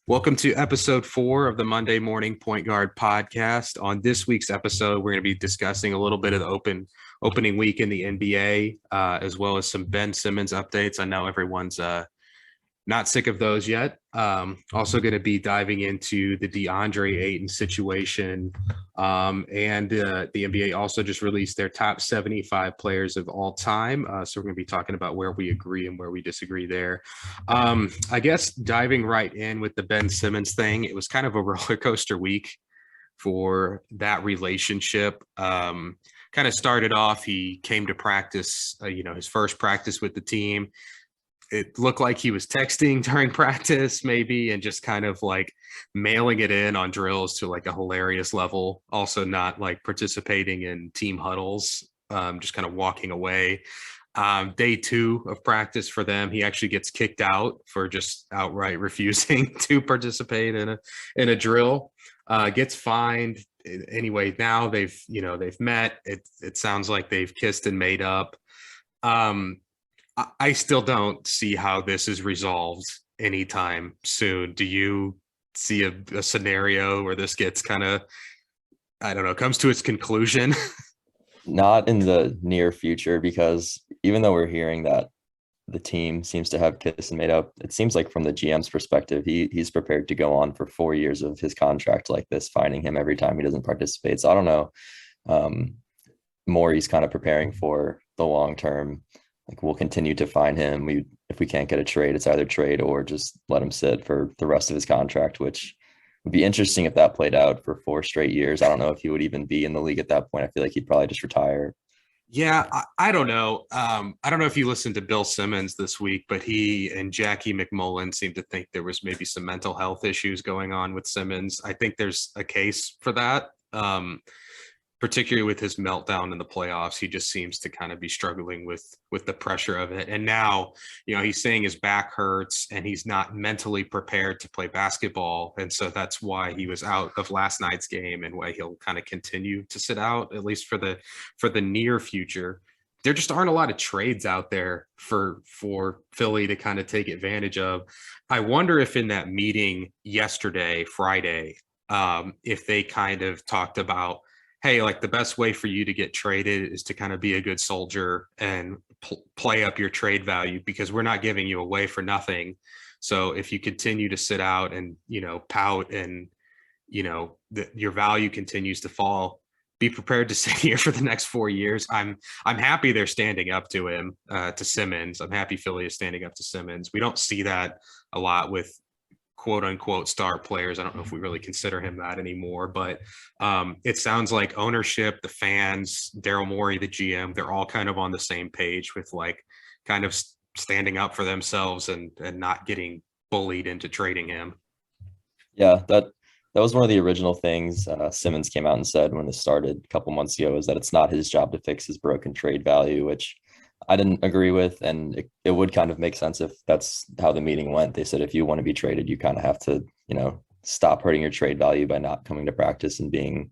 Welcome to episode 4 of the Monday Morning Point Guard podcast. On this week's episode, we're going to be discussing a little bit of the opening week in the NBA, as well as some Ben Simmons updates. I know everyone's not sick of those yet. Also going to be diving into the Deandre Ayton situation. And the NBA also just released their top 75 players of all time. So we're going to be talking about where we agree and where we disagree there. I guess diving right in with the Ben Simmons thing, it was kind of a roller coaster week for that relationship. Kind of started off, he came to practice, his first practice with the team. It looked like he was texting during practice maybe and just kind of like mailing it in on drills to like a hilarious level. Also not like participating in team huddles, just kind of walking away. Day 2 of practice for them, he actually gets kicked out for just outright refusing to participate in a drill. Gets fined. Anyway, now they've met. It sounds like they've kissed and made up. I still don't see how this is resolved anytime soon. Do you see a scenario where this gets kind of, I don't know, comes to its conclusion? Not in the near future, because even though we're hearing that the team seems to have kissed and made up, it seems like from the GM's perspective, he's prepared to go on for 4 years of his contract like this, finding him every time he doesn't participate. So I don't know. More he's kind of preparing for the long term. Like, we'll continue to find him. If we can't get a trade, it's either trade or just let him sit for the rest of his contract, which would be interesting if that played out for 4 straight years. I don't know if he would even be in the league at that point. I feel like he'd probably just retire. Yeah, I don't know. I don't know if you listened to Bill Simmons this week, but he and Jackie McMullen seemed to think there was maybe some mental health issues going on with Simmons. I think there's a case for that. Particularly with his meltdown in the playoffs, he just seems to kind of be struggling with the pressure of it. And now, he's saying his back hurts and he's not mentally prepared to play basketball. And so that's why he was out of last night's game and why he'll kind of continue to sit out, at least for the near future. There just aren't a lot of trades out there for Philly to kind of take advantage of. I wonder if in that meeting yesterday, Friday, if they kind of talked about, hey, like the best way for you to get traded is to kind of be a good soldier and play up your trade value, because we're not giving you away for nothing. So if you continue to sit out and, pout and, your value continues to fall, be prepared to sit here for the next 4 years. I'm happy they're standing up to him, to Simmons. I'm happy Philly is standing up to Simmons. We don't see that a lot with quote unquote star players. I don't know if we really consider him that anymore, but it sounds like ownership, the fans, Daryl Morey, the GM, they're all kind of on the same page with like kind of standing up for themselves and not getting bullied into trading him. Yeah, that was one of the original things Simmons came out and said when this started a couple months ago, is that it's not his job to fix his broken trade value, which I didn't agree with. And it would kind of make sense if that's how the meeting went. They said, if you want to be traded, you kind of have to, stop hurting your trade value by not coming to practice and being,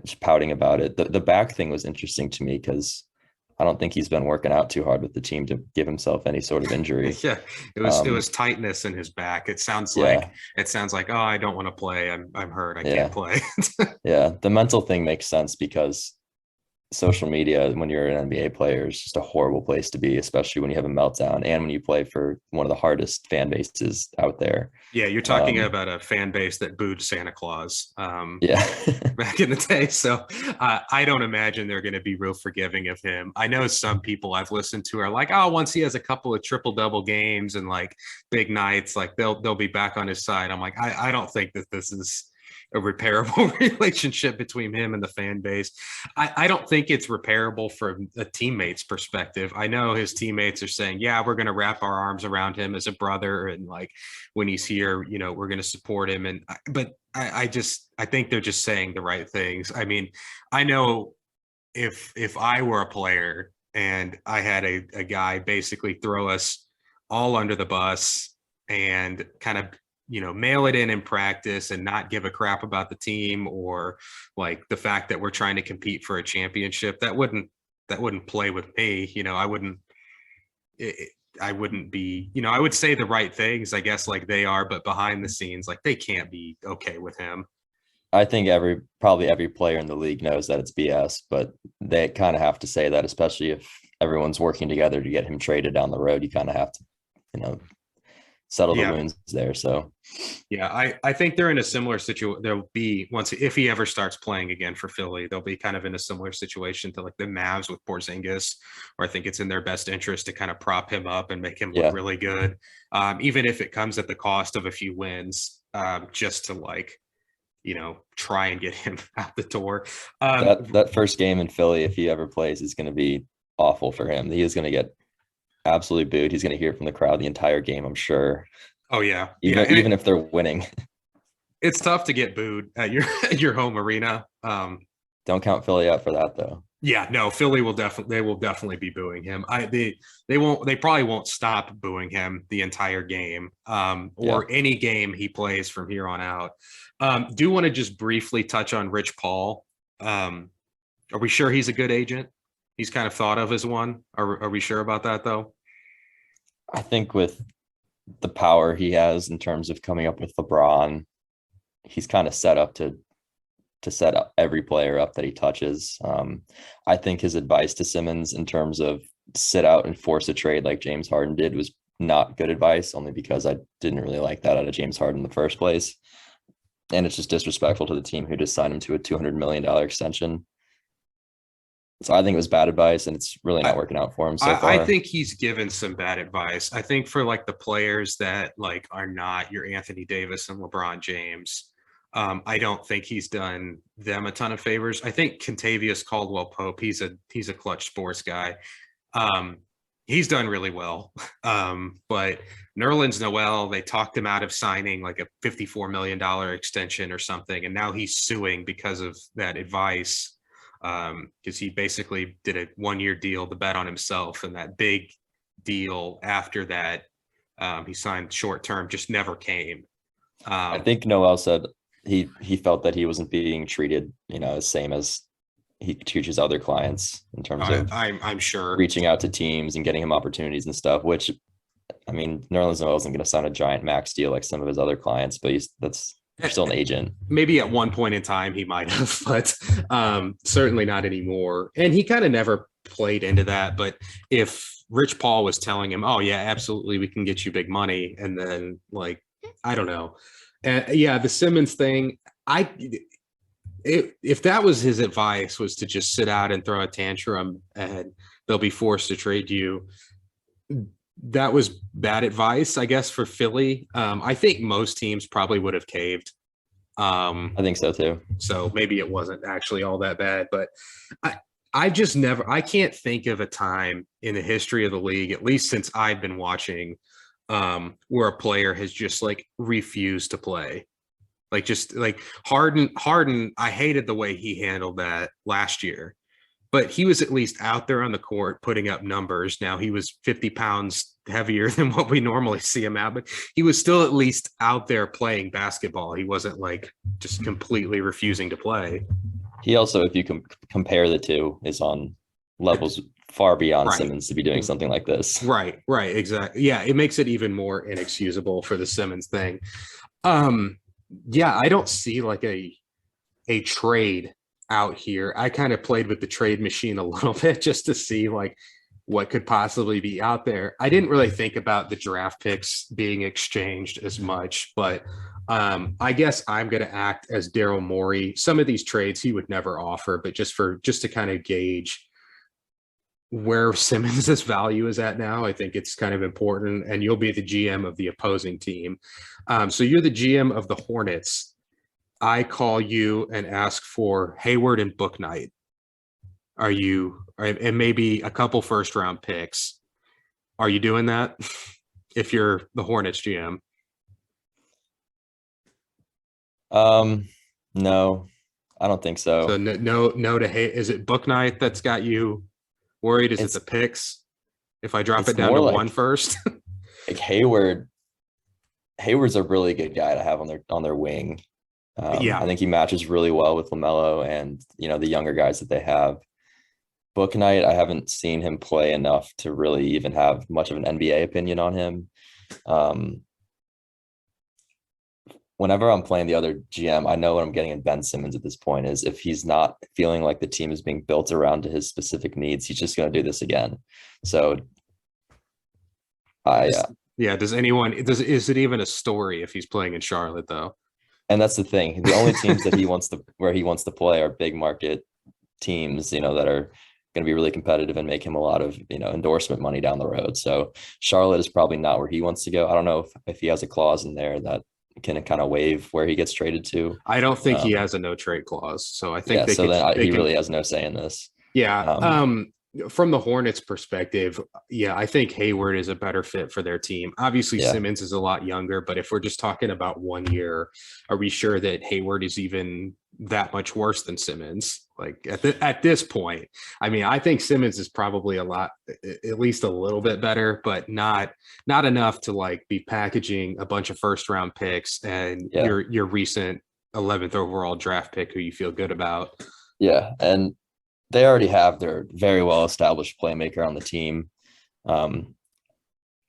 just pouting about it. The back thing was interesting to me because I don't think he's been working out too hard with the team to give himself any sort of injury. Yeah, it was tightness in his back. It sounds like, oh, I don't want to play. I'm hurt. I can't play. Yeah. The mental thing makes sense because social media, when you're an NBA player, is just a horrible place to be, especially when you have a meltdown and when you play for one of the hardest fan bases out there. Yeah, you're talking about a fan base that booed Santa Claus yeah, back in the day. So I don't imagine they're going to be real forgiving of him. I know some people I've listened to are like, oh, once he has a couple of triple-double games and like big nights, like they'll be back on his side. I'm like, I don't think that this is a repairable relationship between him and the fan base. I don't think it's repairable from a teammate's perspective. I know his teammates are saying, yeah, we're going to wrap our arms around him as a brother. And like, when he's here, we're going to support him. But I think they're just saying the right things. I mean, I know if I were a player and I had a guy basically throw us all under the bus and kind of mail it in practice and not give a crap about the team or like the fact that we're trying to compete for a championship, that wouldn't play with me. I wouldn't, I wouldn't be, I would say the right things, I guess, like they are, but behind the scenes, like they can't be okay with him. I think probably every player in the league knows that it's BS, but they kind of have to say that, especially if everyone's working together to get him traded down the road. You kind of have to, you know, settle the Yeah. wounds there. So Yeah, I think they're in a similar situation. They'll be once if he ever starts playing again for Philly, they'll be kind of in a similar situation to like the Mavs with Porzingis, where I think it's in their best interest to kind of prop him up and make him look yeah, really good, even if it comes at the cost of a few wins, just to like try and get him out the door. that first game in Philly, if he ever plays, is going to be awful for him. He is going to get absolutely booed. He's going to hear from the crowd the entire game, I'm sure. Oh yeah, Even if they're winning. It's tough to get booed at your home arena. Don't count Philly out for that though. Yeah, no, Philly will definitely be booing him. They probably won't stop booing him the entire game, or any game he plays from here on out. Do want to just briefly touch on Rich Paul. Are we sure he's a good agent? He's kind of thought of as one. Are we sure about that though? I think with the power he has in terms of coming up with LeBron, he's kind of set up to set up every player up that he touches. I think his advice to Simmons in terms of sit out and force a trade like James Harden did was not good advice, only because I didn't really like that out of James Harden in the first place. And it's just disrespectful to the team who just signed him to a $200 million extension. So I think it was bad advice, and it's really not working out for him so far. I think he's given some bad advice. I think for like the players that like are not your Anthony Davis and LeBron James, I don't think he's done them a ton of favors. I think Kentavious Caldwell-Pope, he's a clutch sports guy. He's done really well. But Nerlens Noel, they talked him out of signing like a $54 million extension or something, and now he's suing because of that advice. Because he basically did a 1-year deal to bet on himself, and that big deal after that he signed short term just never came. I think Noel said he felt that he wasn't being treated, the same as he teaches other clients in terms of I'm sure reaching out to teams and getting him opportunities and stuff, which I mean, Nerlens Noel isn't going to sign a giant max deal like some of his other clients, but that's still an agent. Maybe at one point in time he might have, but certainly not anymore. And he kind of never played into that. But if Rich Paul was telling him, oh yeah, absolutely, we can get you big money, and then like, I don't know. Yeah, the Simmons thing, if that was his advice, was to just sit out and throw a tantrum and they'll be forced to trade you, that was bad advice, I guess, for Philly. I think most teams probably would have caved. I think so too. So maybe it wasn't actually all that bad, but I can't think of a time in the history of the league, at least since I've been watching, where a player has just like refused to play. Like just like Harden, I hated the way he handled that last year, but he was at least out there on the court putting up numbers. Now he was 50 pounds heavier than what we normally see him at, but he was still at least out there playing basketball. He wasn't like just completely refusing to play. He also, if you compare the two, is on levels far beyond Right. Simmons to be doing something like this. Right, exactly. Yeah, it makes it even more inexcusable for the Simmons thing. Yeah, I don't see like a trade out here. I kind of played with the trade machine a little bit just to see like what could possibly be out there. I didn't really think about the draft picks being exchanged as much, but I guess I'm going to act as Daryl Morey. Some of these trades he would never offer, but just to kind of gauge where Simmons' value is at now, I think it's kind of important. And you'll be the GM of the opposing team. So you're the GM of the Hornets. I call you and ask for Hayward and Book Knight. And maybe a couple first round picks. Are you doing that if you're the Hornets GM? No, I don't think so. So no to is it Book Knight that's got you worried? Is it the picks? If I drop it down to like, one first? Like Hayward's a really good guy to have on their wing. I think he matches really well with LaMelo and the younger guys that they have. Book Night, I haven't seen him play enough to really even have much of an NBA opinion on him. Um, Whenever I'm playing the other GM, I know what I'm getting in Ben Simmons at this point is if he's not feeling like the team is being built around to his specific needs, he's just going to do this again. So I, Yeah, is it even a story if he's playing in Charlotte though? and that's the thing. The only teams that where he wants to play are big market teams, that are going to be really competitive and make him a lot of, endorsement money down the road. So Charlotte is probably not where he wants to go. I don't know if he has a clause in there that can kind of waive where he gets traded to. I don't think he has a no trade clause, so I think he really has no say in this. Yeah. From the Hornets perspective, yeah, I think Hayward is a better fit for their team. Obviously, Simmons is a lot younger, but if we're just talking about 1 year, are we sure that Hayward is even that much worse than Simmons? Like at this point, I mean, I think Simmons is probably at least a little bit better, but not enough to like be packaging a bunch of first round picks and your recent 11th overall draft pick who you feel good about. Yeah, and they already have their very well established playmaker on the team.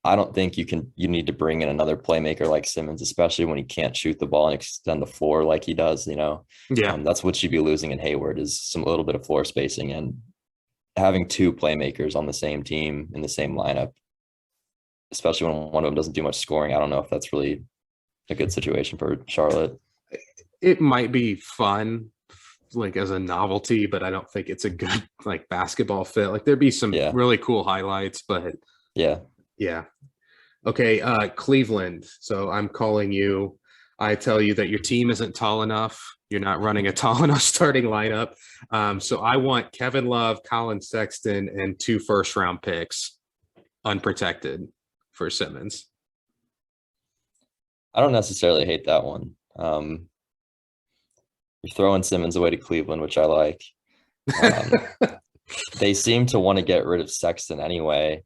I don't think you need to bring in another playmaker like Simmons, especially when he can't shoot the ball and extend the floor like he does, that's what you'd be losing in Hayward is a little bit of floor spacing, and having two playmakers on the same team in the same lineup, especially when one of them doesn't do much scoring. I don't know if that's really a good situation for Charlotte. It might be fun like as a novelty, but I don't think it's a good like basketball fit. Like there'd be some really cool highlights, but yeah. Okay, Cleveland. So I'm calling you. I tell you that your team isn't tall enough. You're not running a tall enough starting lineup. So I want Kevin Love, Colin Sexton, and 2 first-round picks unprotected for Simmons. I don't necessarily hate that one. You're throwing Simmons away to Cleveland, which I like. They seem to want to get rid of Sexton anyway,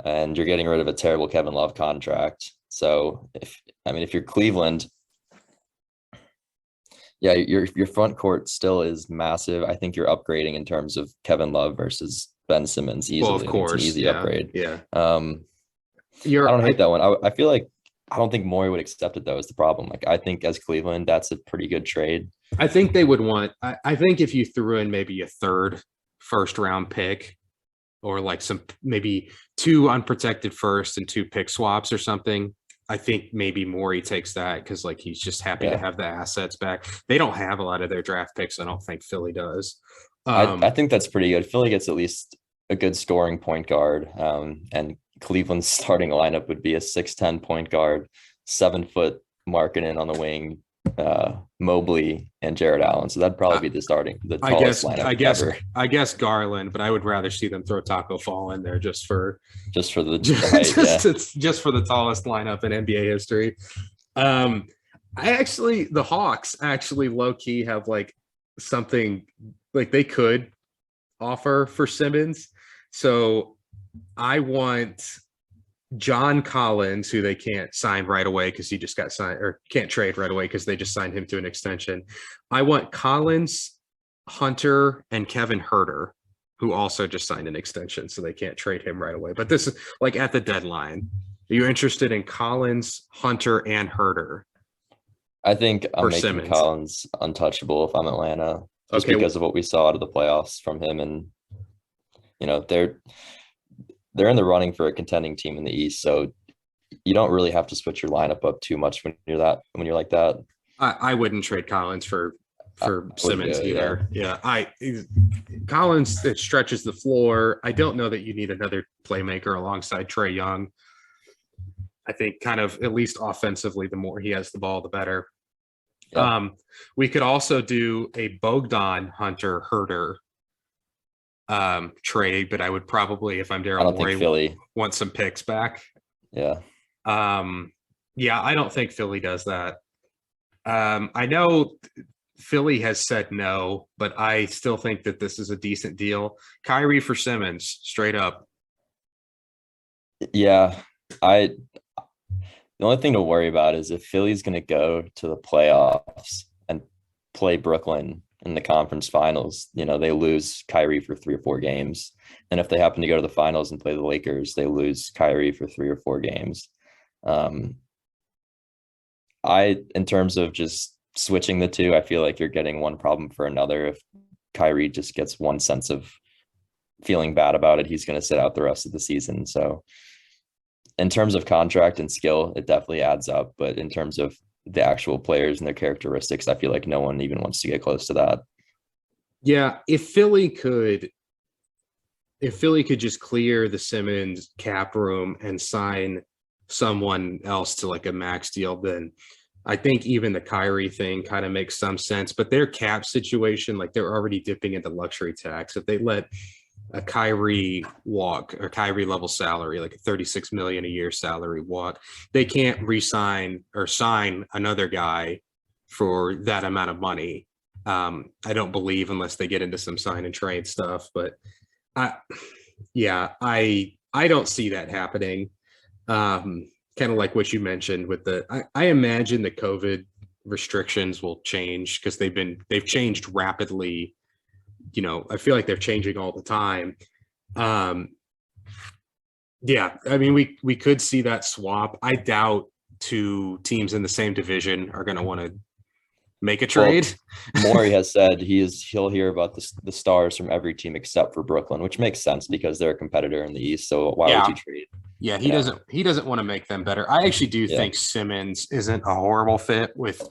and you're getting rid of a terrible Kevin Love contract. So if you're Cleveland, your front court still is massive. I think you're upgrading in terms of Kevin Love versus Ben Simmons easily. Well, of course, it's an easy upgrade. Yeah. I don't hate that one. I feel like I don't think Morey would accept it though. Is the problem? Like I think as Cleveland, that's a pretty good trade. I think they would want. I think if you threw in maybe a 3rd first-round pick, or like maybe 2 unprotected first and 2 pick swaps or something, I think maybe Morey takes that because like he's just happy to have the assets back. They don't have a lot of their draft picks. I don't think Philly does. I think that's pretty good. Philly gets at least a good scoring point guard, and Cleveland's starting lineup would be a 6'10" point guard, 7-foot Markkanen on the wing, Mobley and Jared Allen. So that'd probably be the tallest lineup. I guess Garland, but I would rather see them throw Taco Fall in there just for the tallest lineup in NBA history. The Hawks actually low key have like something like they could offer for Simmons. So I want John Collins, who they can't sign right away because he just got signed, or can't trade right away because they just signed him to an extension. I want Collins, Hunter, and Kevin Huerter, who also just signed an extension, so they can't trade him right away. But this is like at the deadline. Are you interested in Collins, Hunter, and Huerter? I think I'm making Simmons. Collins untouchable if I'm Atlanta, just because of what we saw out of the playoffs from him, and they're in the running for a contending team in the East, so you don't really have to switch your lineup up too much when you're like that. I wouldn't trade Collins for Simmons either. Collins, it stretches the floor. I don't know that you need another playmaker alongside Trae Young. I think kind of at least offensively, the more he has the ball, the better. Yeah. We could also do a Bogdan Hunter Huerter trade, but I would probably, if I'm Daryl Morey, want some picks back. Yeah. I don't think Philly does that. I know Philly has said no, but I still think that this is a decent deal. Kyrie for Simmons, straight up. Yeah. The only thing to worry about is if Philly's going to go to the playoffs and play Brooklyn in the conference finals. They lose Kyrie for 3 or 4 games. And if they happen to go to the finals and play the Lakers, they lose Kyrie for 3 or 4 games. In terms of just switching the two, I feel like you're getting one problem for another. If Kyrie just gets one sense of feeling bad about it, he's going to sit out the rest of the season. So in terms of contract and skill, it definitely adds up. But in terms of the actual players and their characteristics, I feel like no one even wants to get close to that. Yeah, if Philly could just clear the Simmons cap room and sign someone else to like a max deal, then I think even the Kyrie thing kind of makes some sense. But their cap situation, like they're already dipping into luxury tax. If they let a Kyrie walk or Kyrie level salary, like a 36 million a year salary walk, they can't re-sign or sign another guy for that amount of money. I don't believe, unless they get into some sign and trade stuff, but I don't see that happening. Kind of like what you mentioned with I imagine the COVID restrictions will change because they've changed rapidly. I feel like they're changing all the time. Yeah, I mean, we could see that swap. I doubt two teams in the same division are going to want to make a trade. Well, Morey has said he'll hear about the stars from every team except for Brooklyn, which makes sense because they're a competitor in the East. So why would you trade? Yeah, he doesn't want to make them better. I actually do think Simmons isn't a horrible fit with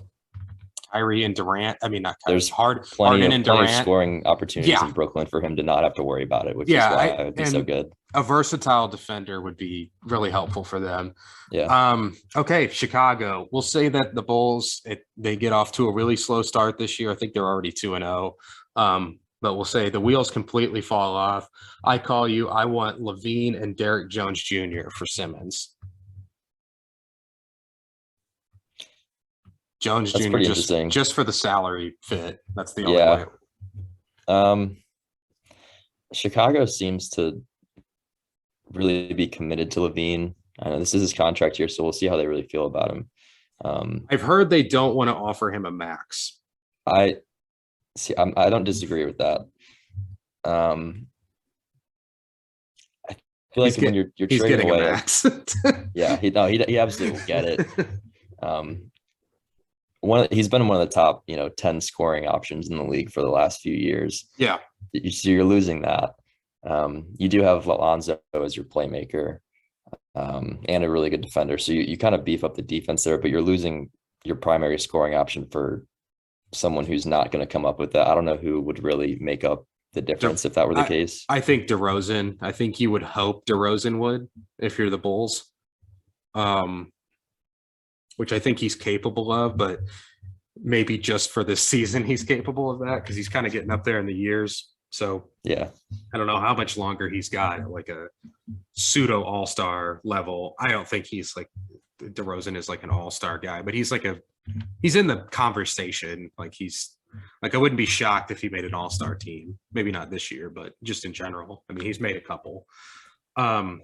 Kyrie and Durant. I mean, not Kyrie, there's Harden and Durant. Plenty of scoring opportunities in Brooklyn for him to not have to worry about it, which is why it would be so good. A versatile defender would be really helpful for them. Yeah. Okay, Chicago. We'll say that the Bulls, they get off to a really slow start this year. I think they're already 2-0. But we'll say the wheels completely fall off. I want Levine and Derrick Jones Jr. for Simmons. Jones That's Jr. just for the salary fit. That's the only way. Chicago seems to really be committed to Levine. I know this is his contract year, so we'll see how they really feel about him. I've heard they don't want to offer him a max. I don't disagree with that. I feel like when you're trading away, a max. He absolutely will get it. He's been one of the top 10 scoring options in the league for the last few years. Yeah, so you're losing that. You do have Lonzo as your playmaker and a really good defender, so you kind of beef up the defense there, but you're losing your primary scoring option for someone who's not going to come up with that. I don't know who would really make up the difference if that were the case. I think DeRozan. I think you would hope DeRozan would if you're the Bulls, which I think he's capable of, but maybe just for this season he's capable of that because he's kind of getting up there in the years. So yeah, I don't know how much longer he's got, like a pseudo all-star level. I don't think he's like DeRozan is like an all-star guy, but he's in the conversation. Like I wouldn't be shocked if he made an all-star team. Maybe not this year, but just in general. I mean, he's made a couple. I'm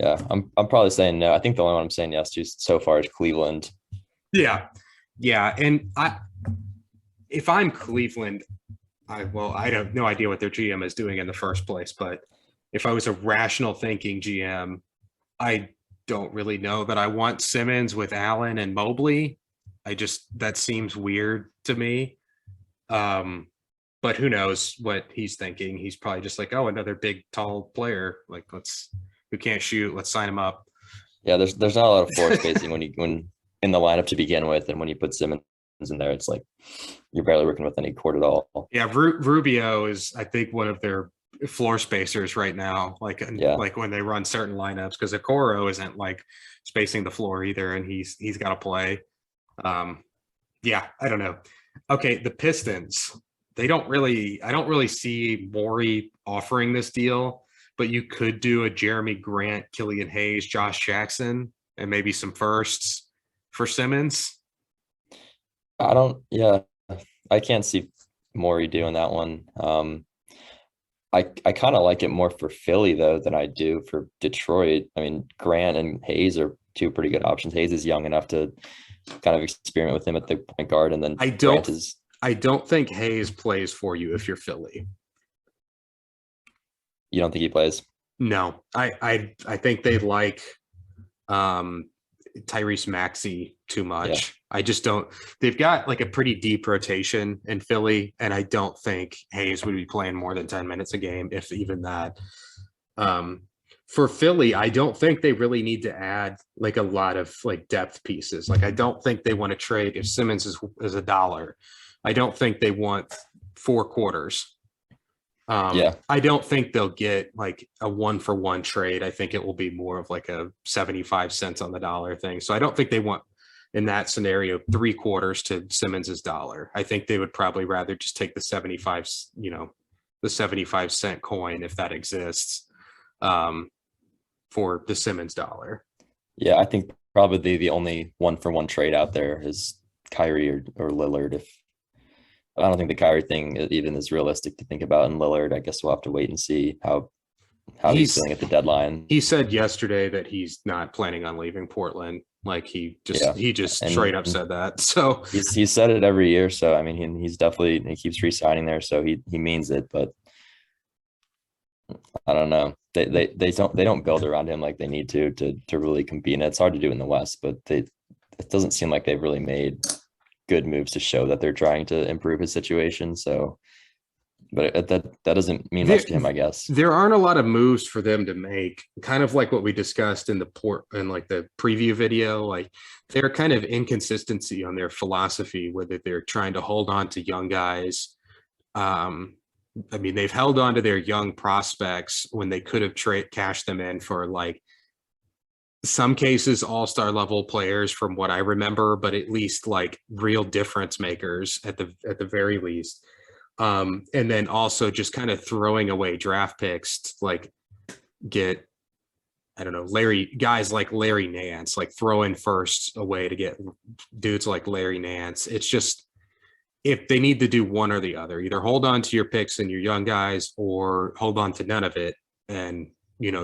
probably saying no. I think the only one I'm saying yes to so far is Cleveland. Yeah. And if I'm Cleveland, I have no idea what their GM is doing in the first place, but if I was a rational thinking GM, I don't really know that I want Simmons with Allen and Mobley. That seems weird to me. But who knows what he's thinking. He's probably just like, oh, another big, tall player. Like, who can't shoot. Let's sign him up. Yeah. There's not a lot of floor spacing when in the lineup to begin with. And when you put Simmons in there, it's like you're barely working with any court at all. Yeah, Rubio is, I think, one of their floor spacers right now. Like when they run certain lineups, because Okoro isn't like spacing the floor either, and he's got to play. I don't know. Okay, the Pistons. I don't really see Morey offering this deal, but you could do a Jeremy Grant, Killian Hayes, Josh Jackson, and maybe some firsts for Simmons. I can't see Morey doing that one. I kind of like it more for Philly though than I do for Detroit. I mean, Grant and Hayes are two pretty good options. Hayes is young enough to kind of experiment with him at the point guard, and then I don't think Hayes plays for you if you're Philly. You don't think he plays? No, I think they like Tyrese Maxey too much. Yeah. I just don't. They've got like a pretty deep rotation in Philly, and I don't think Hayes would be playing more than 10 minutes a game, if even that. For Philly, I don't think they really need to add like a lot of like depth pieces. Like I don't think they want to trade if Simmons is $1. I don't think they want 4 quarters. I don't think they'll get like a 1-for-1 trade. I think it will be more of like a 75 cents on the dollar thing. So I don't think they want in that scenario 3 quarters to Simmons's dollar. I think they would probably rather just take the 75, the 75-cent coin if that exists, for the Simmons dollar. Yeah, I think probably the only 1-for-1 trade out there is Kyrie or Lillard. If I don't think the Kyrie thing even is realistic to think about. In Lillard, I guess we'll have to wait and see how he's feeling at the deadline. He said yesterday that he's not planning on leaving Portland. Like he just straight up said that. So he's said it every year. So I mean, he keeps re-signing there. So he means it. But I don't know. They don't build around him like they need to really compete. And it's hard to do in the West, but it doesn't seem like they've really made good moves to show that they're trying to improve his situation. So, but that doesn't mean much to him, I guess. There aren't a lot of moves for them to make, kind of like what we discussed in the preview video. Like they're kind of inconsistency on their philosophy, whether they're trying to hold on to young guys. I mean, they've held on to their young prospects when they could have cashed them in for like some cases all-star level players from what I remember, but at least like real difference makers at the very least. And then also just kind of throwing away draft picks to like get, I don't know, guys like Larry Nance, like throwing firsts away to get dudes like Larry Nance. It's just, if they need to do one or the other, either hold on to your picks and your young guys or hold on to none of it and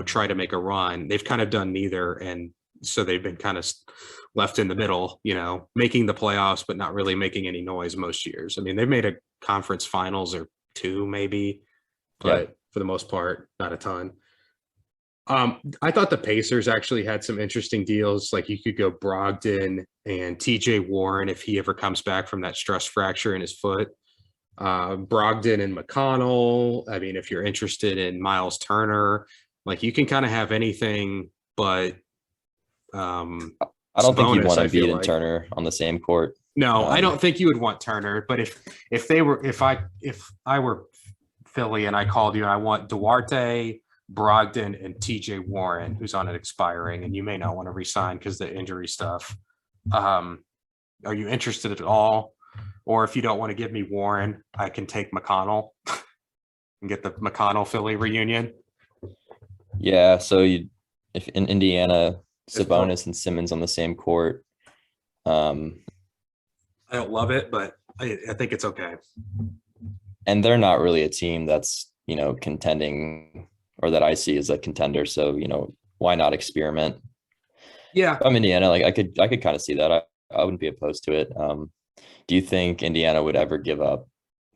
try to make a run. They've kind of done neither. And so they've been kind of left in the middle, making the playoffs, but not really making any noise most years. I mean, they've made a conference finals or 2 maybe, but for the most part, not a ton. I thought the Pacers actually had some interesting deals. Like you could go Brogdon and TJ Warren if he ever comes back from that stress fracture in his foot. Brogdon and McConnell. I mean, if you're interested in Miles Turner, like you can kind of have anything, but I don't think you'd want to beat and Turner on the same court. No, I don't think you would want Turner. But if I were Philly and I called you and I want Duarte, Brogdon, and TJ Warren, who's on it expiring, and you may not want to resign because of the injury stuff. Are you interested at all? Or if you don't want to give me Warren, I can take McConnell and get the McConnell Philly reunion. Yeah, so if in Indiana, Sabonis and Simmons on the same court. I don't love it, but I think it's okay. And they're not really a team that's, contending, or that I see as a contender. So, why not experiment? Yeah. If I'm Indiana, like I could kind of see that. I wouldn't be opposed to it. Do you think Indiana would ever give up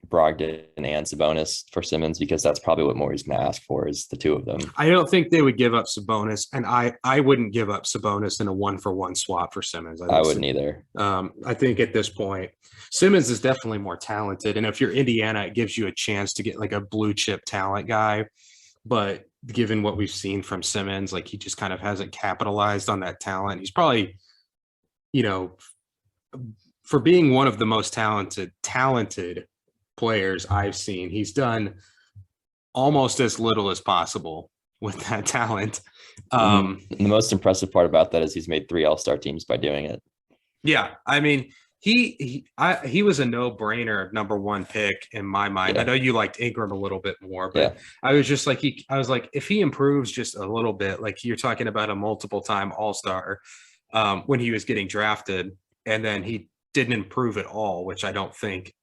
Brogdon and Sabonis for Simmons? Because that's probably what Morey's going to ask for, is the 2 of them. I don't think they would give up Sabonis, and I wouldn't give up Sabonis in a 1-for-1 swap for Simmons. I wouldn't either. I think at this point, Simmons is definitely more talented, and if you're Indiana, it gives you a chance to get like a blue chip talent guy. But given what we've seen from Simmons, like he just kind of hasn't capitalized on that talent. He's probably, for being one of the most talented players I've seen, he's done almost as little as possible with that talent. The most impressive part about that is he's made 3 all-star teams by doing it. Yeah, I mean, he was a no-brainer number 1 pick in my mind. Yeah. I know you liked Ingram a little bit more, but I was just like, if he improves just a little bit, like you're talking about a multiple-time all-star when he was getting drafted, and then he didn't improve at all, which I don't think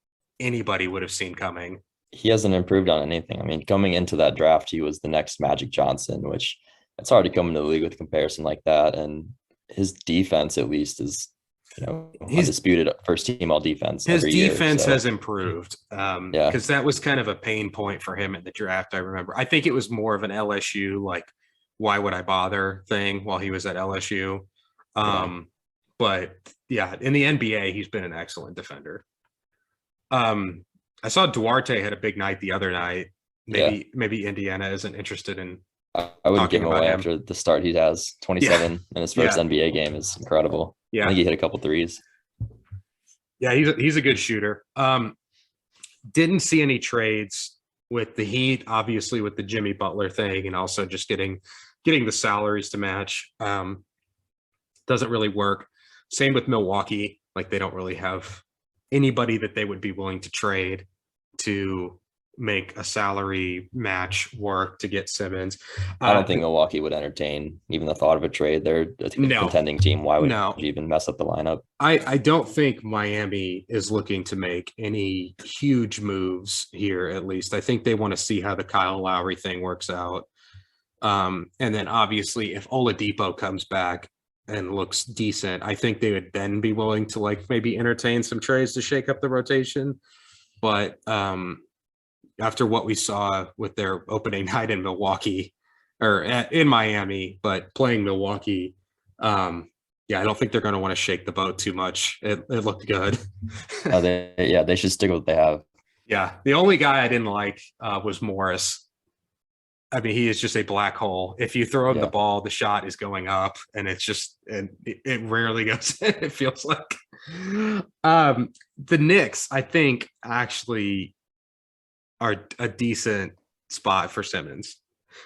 anybody would have seen coming. He hasn't improved on anything. I mean, coming into that draft, he was the next Magic Johnson, which it's hard to come into the league with a comparison like that. And his defense, at least, is his undisputed first team all defense his every year. defense So, has improved. yeah, Because that was kind of a pain point for him in the draft. I remember. I think it was more of an LSU like, why would I bother thing while he was at LSU. yeah. But yeah, in the NBA, he's been an excellent defender. I saw Duarte had a big night the other night. Yeah. Maybe Indiana isn't interested in I wouldn't give talking him about away him. after the start he has. Yeah, 27 in his first yeah, NBA game is incredible. I yeah, think he hit a couple threes. yeah. He's a good shooter. Didn't see any trades with the Heat, obviously with the Jimmy Butler thing, and also just getting the salaries to match. Doesn't really work. Same with Milwaukee. Like they don't really have anybody that they would be willing to trade to make a salary match work to get Simmons. I don't think Milwaukee would entertain even the thought of a trade. They're a contending team. Why would you even mess up the lineup? I don't think Miami is looking to make any huge moves here, at least. I think they want to see how the Kyle Lowry thing works out. And then obviously if Oladipo comes back and looks decent, I think they would then be willing to like maybe entertain some trades to shake up the rotation. But after what we saw with their opening night in Milwaukee or in Miami, but playing Milwaukee, yeah, I don't think they're going to want to shake the boat too much. It looked good. They should stick with what they have. Yeah, the only guy I didn't like was Morris. I mean, he is just a black hole. If you throw him the ball, the shot is going up, and it's just it rarely goes in. It feels like the Knicks, I think, actually are a decent spot for Simmons.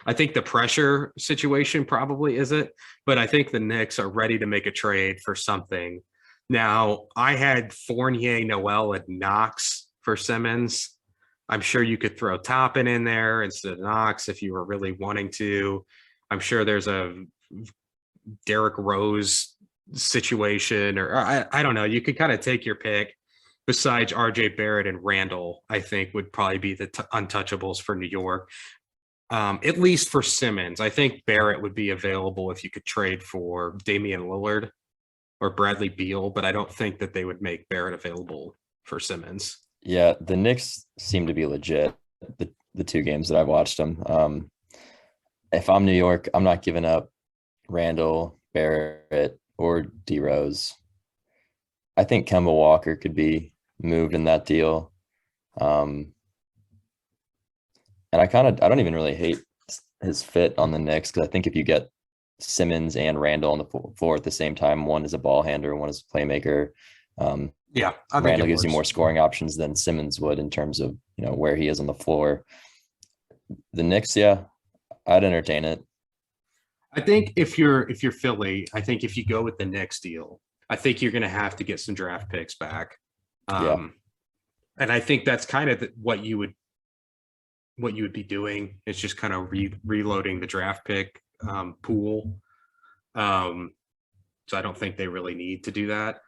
I think the pressure situation probably isn't, but I think the Knicks are ready to make a trade for something. Now, I had Fournier, Noel, and Knox for Simmons. I'm sure you could throw Toppin in there instead of Knox if you were really wanting to. I'm sure there's a Derrick Rose situation, or I don't know. You could kind of take your pick. Besides RJ Barrett and Randall, I think would probably be the untouchables for New York. At least for Simmons. I think Barrett would be available if you could trade for Damian Lillard or Bradley Beal, but I don't think that they would make Barrett available for Simmons. Yeah, the Knicks seem to be legit. The two games that I've watched them. If I'm New York, I'm not giving up Randall, Barrett, or D Rose. I think Kemba Walker could be moved in that deal. And I don't even really hate his fit on the Knicks, because I think if you get Simmons and Randall on the floor at the same time, one is a ball handler, one is a playmaker. Randall gives you more scoring options than Simmons would in terms of where he is on the floor. The Knicks, yeah, I'd entertain it. I think if you're Philly, I think if you go with the Knicks deal, I think you're going to have to get some draft picks back. And I think that's kind of what you would be doing. It's just kind of reloading the draft pick pool. So I don't think they really need to do that.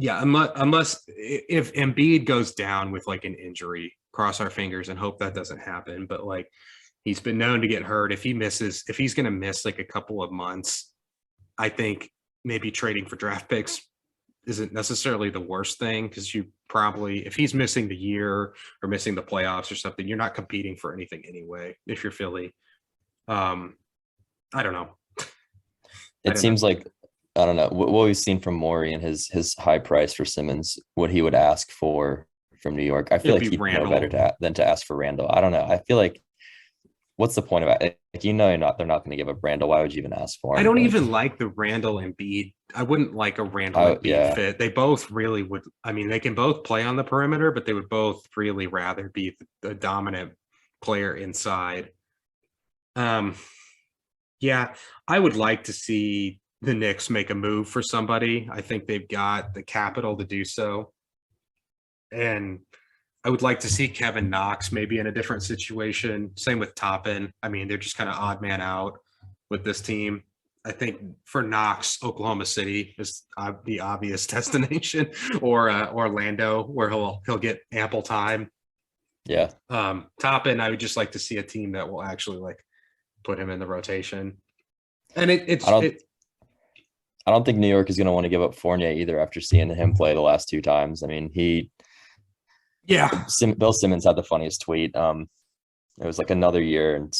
Unless if Embiid goes down with like an injury, cross our fingers and hope that doesn't happen. But like he's been known to get hurt. If he's going to miss like a couple of months, I think maybe trading for draft picks isn't necessarily the worst thing, because you probably, if he's missing the year or missing the playoffs or something, you're not competing for anything anyway if you're Philly. I don't know. It seems like, I don't know, what we've seen from Morey and his high price for Simmons, what he would ask for from New York. I feel like he'd know better than to ask for Randall. I don't know. I feel like, what's the point of it? Like, they're not going to give up Randall. Why would you even ask for him? I don't even like the Randall Embiid. I wouldn't like a Randall Embiid fit. They both really would. I mean, they can both play on the perimeter, but they would both really rather be the dominant player inside. Yeah, I would like to see the Knicks make a move for somebody. I think they've got the capital to do so. And I would like to see Kevin Knox maybe in a different situation. Same with Toppin. I mean, they're just kind of odd man out with this team. I think for Knox, Oklahoma City is the obvious destination, or Orlando, where he'll get ample time. Yeah. Toppin, I would just like to see a team that will actually like put him in the rotation. And I I don't think New York is going to want to give up Fournier either after seeing him play the last 2 times. I mean, Yeah. Bill Simmons had the funniest tweet. It was like another year, and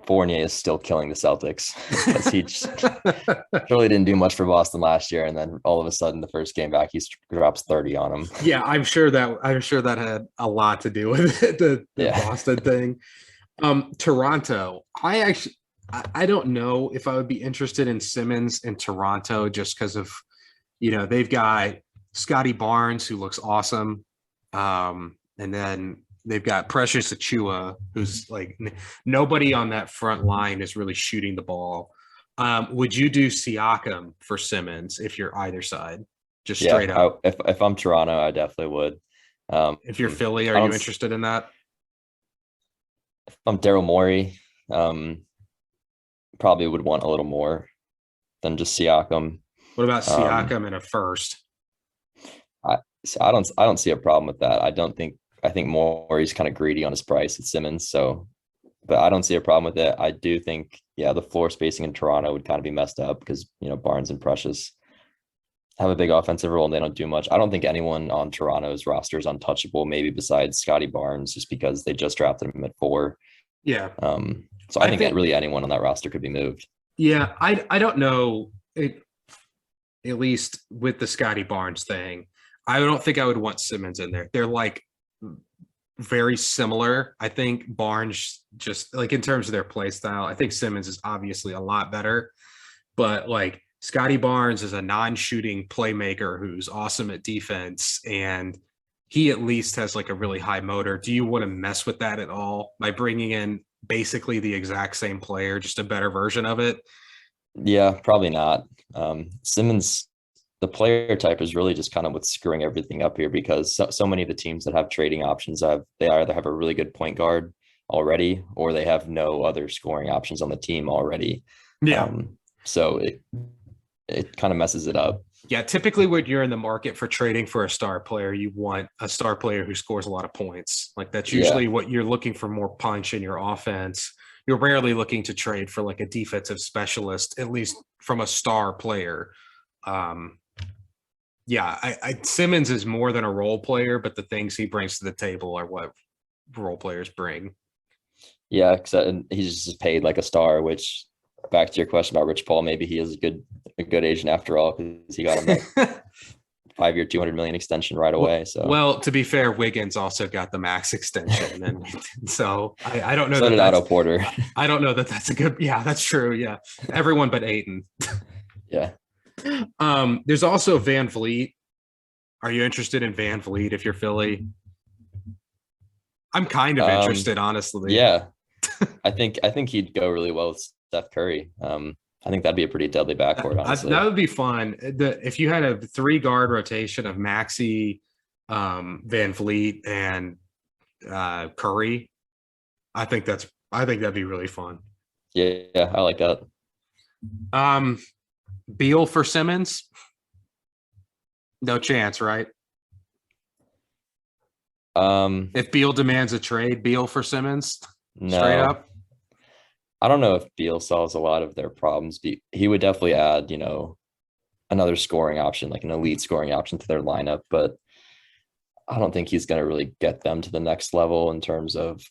Fournier is still killing the Celtics because he just really didn't do much for Boston last year, and then all of a sudden, the first game back, he drops 30 on him. Yeah, I'm sure that had a lot to do with it, the Boston thing. Toronto, I don't know if I would be interested in Simmons in Toronto just because of, they've got Scotty Barnes, who looks awesome. And then they've got Precious Achua, who's like nobody on that front line is really shooting the ball. Would you do Siakam for Simmons if you're either side? Just straight up. If I'm Toronto, I definitely would. If you're Philly, are you interested in that? If I'm Daryl Morey, probably would want a little more than just Siakam. What about Siakam in a first? I don't see a problem with that. I think Morey's kind of greedy on his price with Simmons, but I don't see a problem with it. I do think, the floor spacing in Toronto would kind of be messed up because, Barnes and Precious have a big offensive role and they don't do much. I don't think anyone on Toronto's roster is untouchable, maybe besides Scotty Barnes, just because they just drafted him at 4. Yeah. So I think really anyone on that roster could be moved. Yeah, I don't know. At least with the Scotty Barnes thing, I don't think I would want Simmons in there. They're like very similar. I think Barnes, just like in terms of their play style, I think Simmons is obviously a lot better. But like Scotty Barnes is a non-shooting playmaker who's awesome at defense, and he at least has like a really high motor. Do you want to mess with that at all by bringing in basically the exact same player, just a better version of it? Yeah, probably not. Simmons, the player type, is really just kind of what's screwing everything up here, because so many of the teams that have trading options they either have a really good point guard already or they have no other scoring options on the team already. Yeah. So it kind of messes it up. Yeah, typically when you're in the market for trading for a star player, you want a star player who scores a lot of points. Like that's usually what you're looking for, more punch in your offense. You're rarely looking to trade for like a defensive specialist, at least from a star player. Simmons is more than a role player, but the things he brings to the table are what role players bring. Yeah, and he's just paid like a star, which, back to your question about Rich Paul, maybe he is a good agent after all, because he got him that 5-year, $200 million extension right away. So, well, to be fair, Wiggins also got the max extension, and so I don't know. So did Otto Porter. I don't know that that's a good. Yeah, that's true. Yeah, everyone but Ayton. Yeah. There's also Van Vliet. Are you interested in Van Vliet if you're Philly? I'm kind of interested, honestly. Yeah, I think he'd go really well with Steph Curry. I think that'd be a pretty deadly backcourt, honestly. That would be fun. If you had a 3-guard rotation of Maxey, Van Vliet, and Curry, I think that'd be really fun. Yeah, I like that. Beal for Simmons? No chance, right? If Beal demands a trade, Beal for Simmons? No. Straight up? I don't know if Beal solves a lot of their problems. He would definitely add, another scoring option, like an elite scoring option to their lineup, but I don't think he's going to really get them to the next level in terms of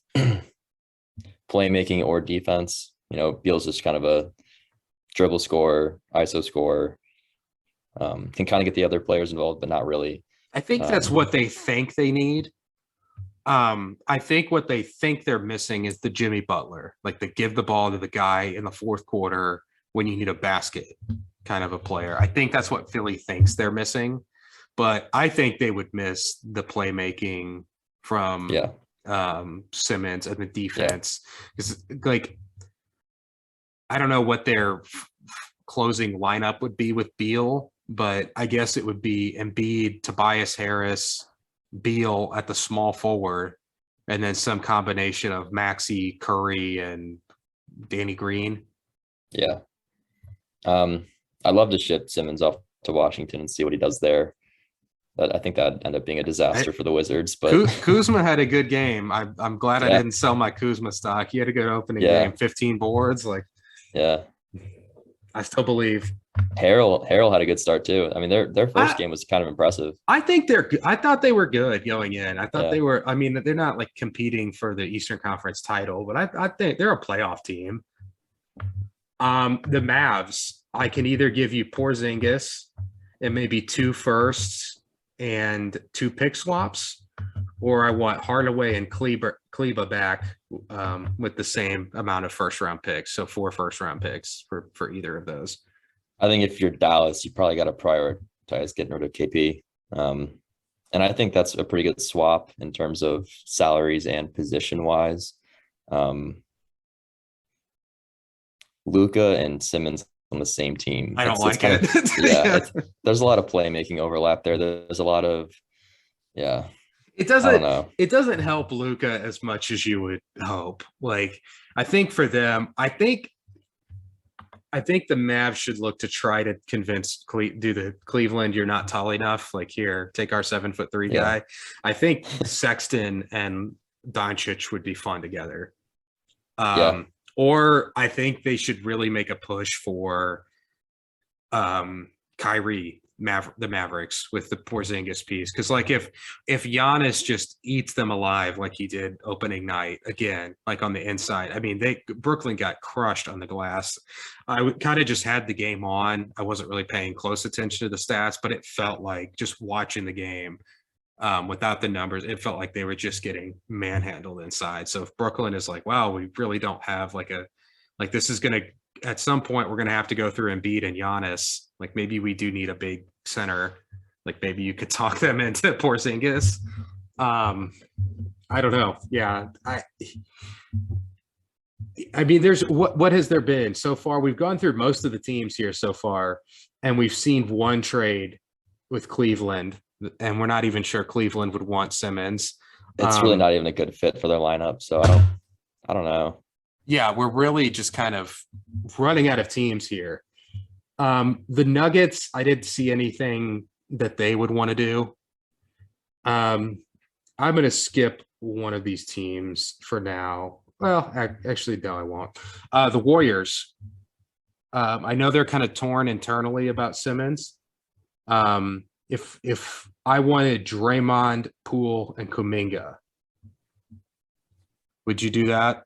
playmaking or defense. Beal's just kind of a dribble scorer, ISO scorer, can kind of get the other players involved, but not really. I think that's what they think they need. I think what they think they're missing is the Jimmy Butler, like the give the ball to the guy in the fourth quarter when you need a basket kind of a player. I think that's what Philly thinks they're missing, but I think they would miss the playmaking from Simmons and the defense. Because I don't know what their closing lineup would be with Beal, but I guess it would be Embiid, Tobias Harris, Beal at the small forward, and then some combination of Maxey, Curry, and Danny Green. Yeah. I'd love to ship Simmons off to Washington and see what he does there. But I think that'd end up being a disaster for the Wizards. But Kuzma had a good game. I'm glad I didn't sell my Kuzma stock. He had a good opening game, 15 boards. I still believe. Harrell had a good start too. I mean, their first I, game was kind of impressive. I think they're good. I thought they were good going in. I thought Yeah. they were, I mean, they're not like competing for the Eastern Conference title, but I think they're a playoff team. The Mavs, I can either give you Porzingis and maybe 2 firsts and 2 pick swaps, or I want Hardaway and Kleba back with the same amount of first round picks. So 4 first round picks for either of those. I think if you're Dallas, you probably got to prioritize getting rid of KP. And I think that's a pretty good swap in terms of salaries and position wise. Luka and Simmons on the same team. I don't like it. Yeah, there's a lot of playmaking overlap there. There's a lot of, yeah. It doesn't help Luka as much as you would hope. Like, I think for them, I think the Mavs should look to try to convince do the Cleveland, you're not tall enough. Like, here, take our 7'3" guy. I think Sexton and Doncic would be fun together. Or I think they should really make a push for Kyrie, the Mavericks with the Porzingis piece. Because like if Giannis just eats them alive like he did opening night again, like on the inside, I mean, Brooklyn got crushed on the glass. I kind of just had the game on. I wasn't really paying close attention to the stats, but it felt like just watching the game without the numbers, it felt like they were just getting manhandled inside. So if Brooklyn is like, wow, we really don't have this is going to, at some point, we're going to have to go through Embiid and Giannis. Like, maybe we do need a big center. Like, maybe you could talk them into Porzingis. I don't know. Yeah. I mean, there's what has there been so far? We've gone through most of the teams here so far, and we've seen one trade with Cleveland, and we're not even sure Cleveland would want Simmons. It's really not even a good fit for their lineup. So I don't know. Yeah, we're really just kind of running out of teams here. The Nuggets, I didn't see anything that they would want to do. I'm going to skip one of these teams for now. Well, actually, no, I won't. The Warriors. I know they're kind of torn internally about Simmons. If I wanted Draymond, Poole, and Kuminga, would you do that?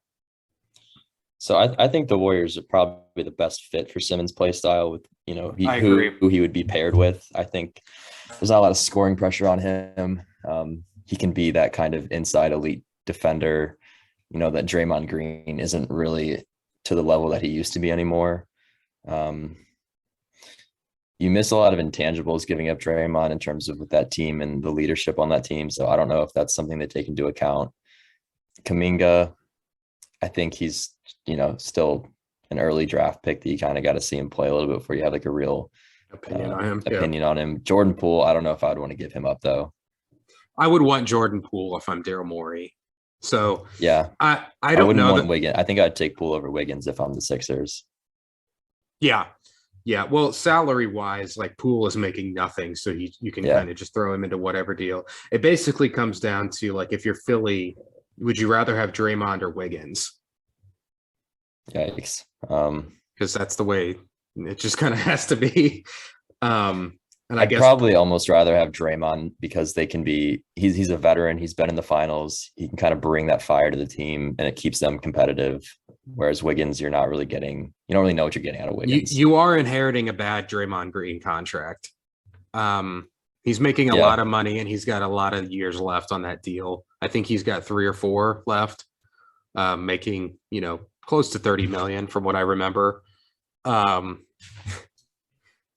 So I think the Warriors are probably the best fit for Simmons' play style with, who he would be paired with. I think there's not a lot of scoring pressure on him. He can be that kind of inside elite defender, that Draymond Green isn't really to the level that he used to be anymore. You miss a lot of intangibles giving up Draymond in terms of with that team and the leadership on that team. So I don't know if that's something they take into account. Kuminga, I think he's, still an early draft pick that you kind of got to see him play a little bit before you have like a real opinion on him. Jordan Poole, I don't know if I'd want to give him up though. I would want Jordan Poole if I'm Daryl Morey. So yeah, I don't know. Wiggins. I think I'd take Poole over Wiggins if I'm the Sixers. Yeah. Yeah. Well, salary wise, like Poole is making nothing. So you can kind of just throw him into whatever deal. It basically comes down to like, if you're Philly, would you rather have Draymond or Wiggins? Yikes. Because that's the way it just kind of has to be. And I'd probably almost rather have Draymond because he's a veteran. He's been in the finals. He can kind of bring that fire to the team and it keeps them competitive. Whereas Wiggins, you don't really know what you're getting out of Wiggins. You are inheriting a bad Draymond Green contract. He's making a lot of money and he's got a lot of years left on that deal. I think he's got 3 or 4 left, making, close to 30 million from what I remember.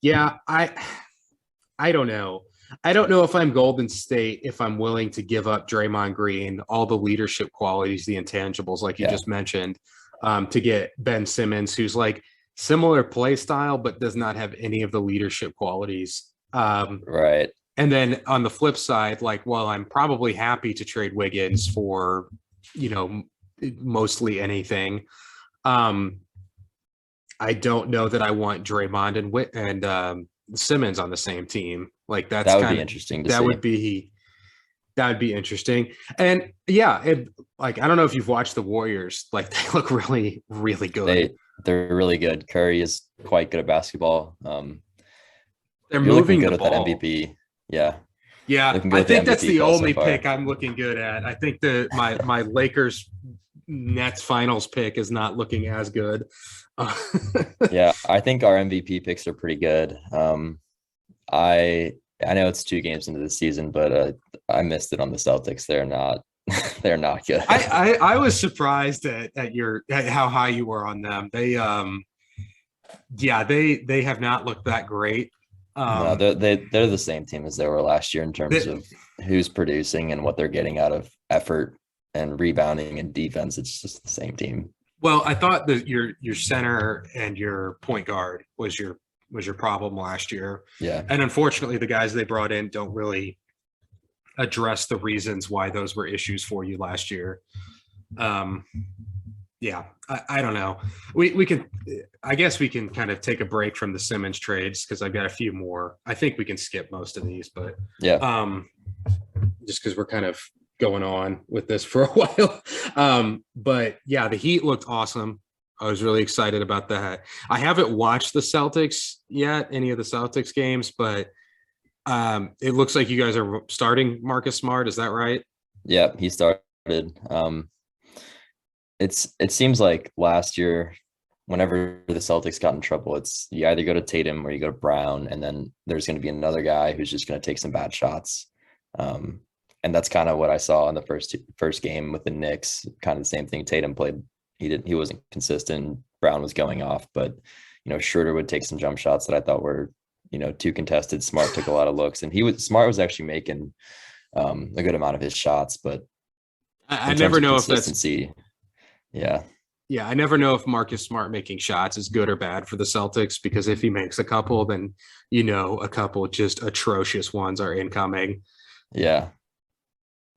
Yeah, I don't know. I don't know if I'm Golden State, if I'm willing to give up Draymond Green, all the leadership qualities, the intangibles, like you just mentioned, to get Ben Simmons, who's like similar play style, but does not have any of the leadership qualities. Right. And then on the flip side, I'm probably happy to trade Wiggins for, mostly anything. I don't know that I want Draymond and Simmons on the same team. Like that would be interesting to see. That would be interesting. And I don't know if you've watched the Warriors. Like they look really, really good. They're really good. Curry is quite good at basketball. They're You're looking moving good the with that ball. MVP. Yeah, Yeah, looking good I with the think that's MVP the call so only far. pick I'm looking good at. I think my Lakers Nets finals pick is not looking as good. Uh, Yeah, I think our MVP picks are pretty good. I I know it's 2 games into the season, but I missed it on the Celtics. They're not they're not good. I was surprised at how high you were on them. They have not looked that great. No, they're the same team as they were last year in terms They, of who's producing and what they're getting out of effort and rebounding and defense. It's just the same team. well, I thought that your center and your point guard was your problem last year, Yeah. and unfortunately, the guys they brought in don't really address the reasons why those were issues for you last year. Um, yeah, I don't know. We can, I guess we can kind of take a break from the Simmons trades because I've got a few more. I think we can skip most of these, but Yeah. just because we're kind of going on with this for a while. But yeah, the Heat looked awesome. I was really excited about that. I haven't watched the Celtics yet, any of the Celtics games, but it looks like you guys are starting Marcus Smart. Is that right? Yeah, he started. It seems like last year, whenever the Celtics got in trouble, it's you either go to Tatum or you go to Brown, and then there's going to be another guy who's just going to take some bad shots. And that's kind of what I saw in the first game with the Knicks. Kind of the same thing. Tatum played. He wasn't consistent. Brown was going off, but Schroeder would take some jump shots that I thought were too contested. Smart took a lot of looks, and Smart was actually making a good amount of his shots, but I never know if that's yeah. Yeah, I never know if Marcus Smart making shots is good or bad for the Celtics because if he makes a couple, then a couple just atrocious ones are incoming. Yeah.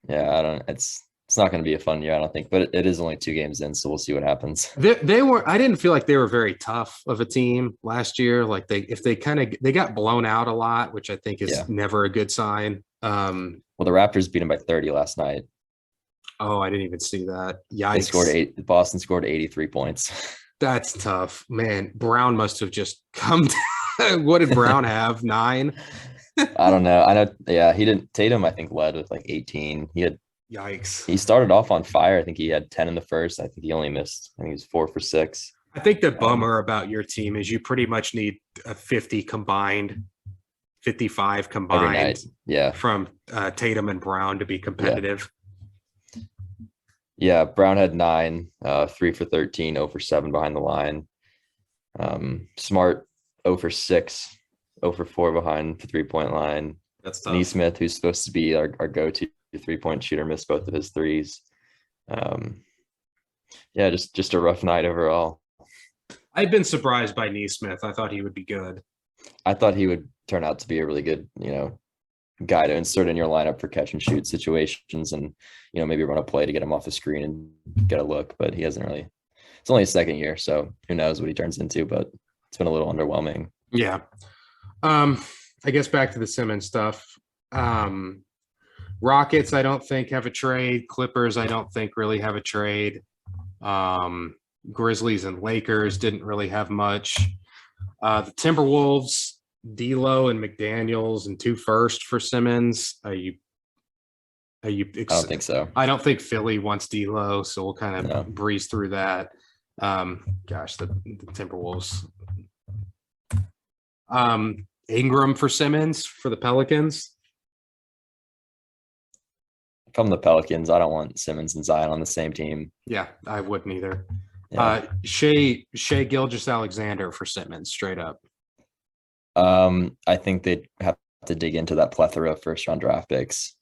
Yeah, I don't it's not going to be a fun year, I don't think, but it is only 2 games in, so we'll see what happens. They were I didn't feel like they were very tough of a team last year. Like they got blown out a lot, which I think is never a good sign. Well, the Raptors beat them by 30 last night. Oh, I didn't even see that. Yikes. Boston scored 83 points. That's tough, man. Brown must have just come what did Brown have? 9? I don't know. I know. Yeah, he didn't. Tatum, I think, led with like 18. Yikes. He started off on fire. I think he had 10 in the first. I think he only missed. I think he was 4 for 6. I think the bummer about your team is you pretty much need a 50 combined, 55 combined, from Tatum and Brown to be competitive. Yeah, Brown had 9, 3 for 13, 0 for 7 behind the line. Smart 0 for 6, 0 for 4 behind the 3-point line. That's tough. Neesmith, who's supposed to be our go-to 3-point shooter, missed both of his threes. Just a rough night overall. I've been surprised by Neesmith. I thought he would be good. I thought he would turn out to be a really good, guy to insert in your lineup for catch and shoot situations and, maybe run a play to get him off the screen and get a look, but he hasn't really. It's only his second year, so who knows what he turns into, but it's been a little underwhelming. Yeah. I guess back to the Simmons stuff. Rockets, I don't think have a trade. Clippers, I don't think really have a trade. Grizzlies and Lakers didn't really have much. The Timberwolves, D'Lo and McDaniels and 2 firsts for Simmons. I don't think so. I don't think Philly wants D'Lo, so we'll kind of breeze through that. The Timberwolves. Ingram for Simmons for the Pelicans. If I'm the Pelicans, I don't want Simmons and Zion on the same team. Yeah, I wouldn't either. Yeah. Shea Gilgeous-Alexander for Simmons, straight up. I think they'd have to dig into that plethora of first-round draft picks.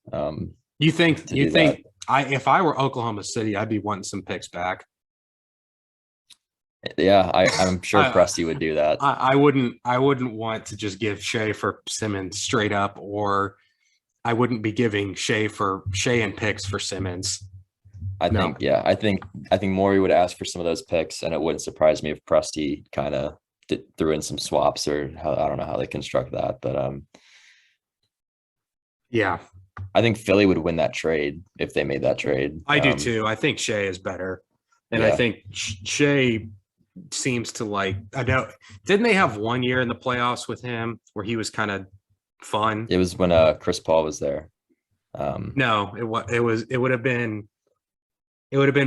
You think if I were Oklahoma City, I'd be wanting some picks back. Yeah, I'm sure Presti would do that. I wouldn't want to just give Shea for Simmons straight up, or I wouldn't be giving Shea and picks for Simmons. I think Morey would ask for some of those picks, and it wouldn't surprise me if Presti kind of threw in some swaps, or I don't know how they construct that, but yeah, I think Philly would win that trade if they made that trade. I do too. I think Shea is better, and I think Shea seems to like, I know, didn't they have 1 year in the playoffs with him where he was kind of fun? It was when Chris Paul was there. No, it would have been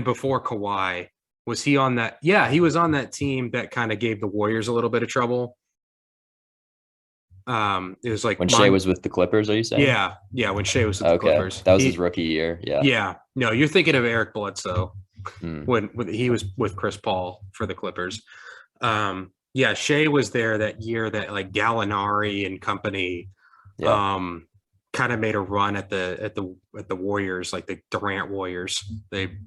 before Kawhi. Was he on that? Yeah, he was on that team that kind of gave the Warriors a little bit of trouble. It was like when Shea was with the Clippers, are you saying? Yeah, when Shea was with the Okay, Clippers. that was his rookie year. Yeah. Yeah. No, you're thinking of Eric Bledsoe Hmm. when he was with Chris Paul for the Clippers. Yeah, Shea was there that year that like Gallinari and company Yeah. kind of made a run at the Warriors, like the Durant Warriors. They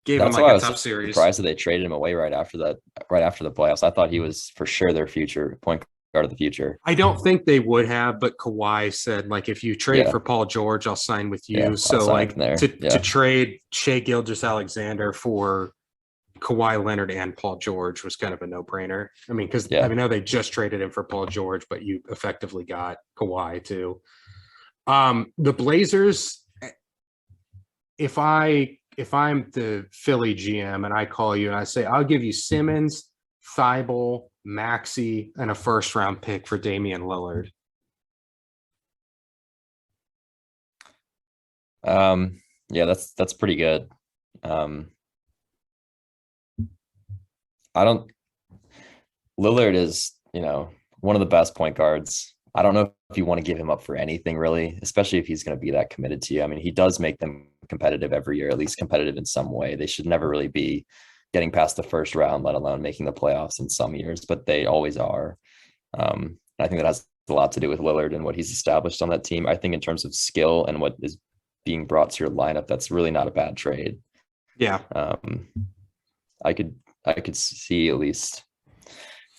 gave him That's like why I a was tough series. surprised that they traded him away right after that, right after the playoffs. I thought he was for sure their future point guard of the future. I don't think they would have, but Kawhi said, like, if you trade Yeah. for Paul George, I'll sign with you. Yeah, I'll So, sign like, from there. to Yeah. trade Shea Gilgeous-Alexander for Kawhi Leonard and Paul George was kind of a no-brainer. I mean, because Yeah. I know they just traded him for Paul George, but you effectively got Kawhi too. The Blazers, if I'm the Philly GM and I call you and I say, I'll give you Simmons, Thibault, Maxey, and a first-round pick for Damian Lillard. Yeah, that's pretty good. I don't Lillard is, one of the best point guards. I don't know if you want to give him up for anything really, especially if he's going to be that committed to you. I mean, he does make them competitive every year, at least competitive in some way. They should never really be getting past the first round, let alone making the playoffs in some years, but they always are. I think that has a lot to do with Lillard and what he's established on that team. I think in terms of skill and what is being brought to your lineup, that's really not a bad trade. Yeah. I could see at least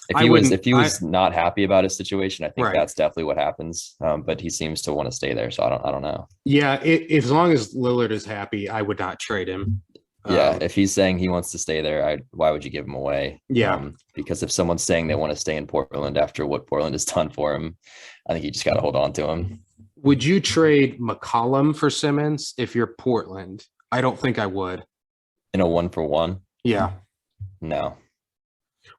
if he was not happy about his situation, I think that's definitely what happens. But he seems to want to stay there, so I don't know. Yeah, as long as Lillard is happy, I would not trade him. Yeah, if he's saying he wants to stay there, why would you give him away? Yeah, because if someone's saying they want to stay in Portland after what Portland has done for him, I think you just got to hold on to him. Would you trade McCollum for Simmons if you're Portland? I don't think I would. In a 1-for-1? Yeah. No.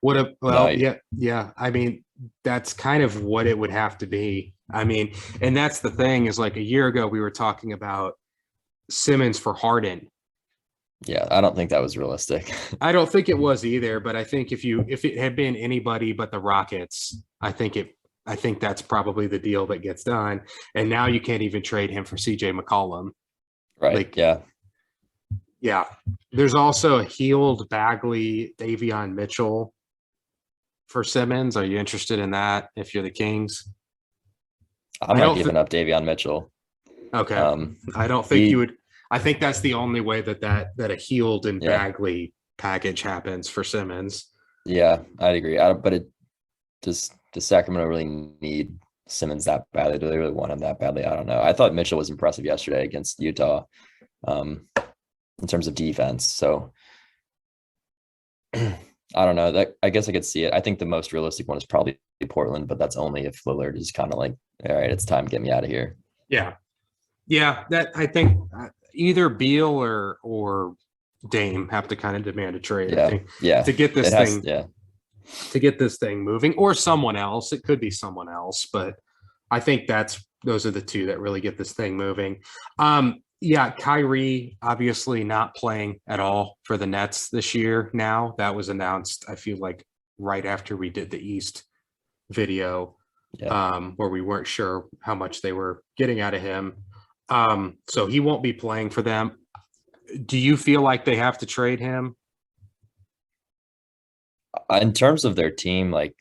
Yeah. I mean, that's kind of what it would have to be. I mean, and that's the thing is like a year ago we were talking about Simmons for Harden. Yeah, I don't think that was realistic. I don't think it was either, but I think if it had been anybody but the Rockets, I think that's probably the deal that gets done. And now you can't even trade him for CJ McCollum. Right. Yeah. There's also a healed Bagley, Davion Mitchell for Simmons. Are you interested in that if you're the Kings? I'm not giving up Davion Mitchell. Okay. I don't think you would. I think that's the only way that a healed and Bagley package happens for Simmons. Yeah, I'd agree. But does Sacramento really need Simmons that badly? Do they really want him that badly? I don't know. I thought Mitchell was impressive yesterday against Utah in terms of defense. So I don't know. I guess I could see it. I think the most realistic one is probably Portland, but that's only if Lillard is kind of like, all right, it's time to get me out of here. Yeah. That I think either Beal or Dame have to kind of demand a trade. Yeah. I think, to get this to get this thing moving, or someone else. It could be someone else, but I think those are the two that really get this thing moving. Kyrie obviously not playing at all for the Nets this year. Now that was announced, I feel like right after we did the East video, where we weren't sure how much they were getting out of him. So he won't be playing for them. Do you feel like they have to trade him? In terms of their team, like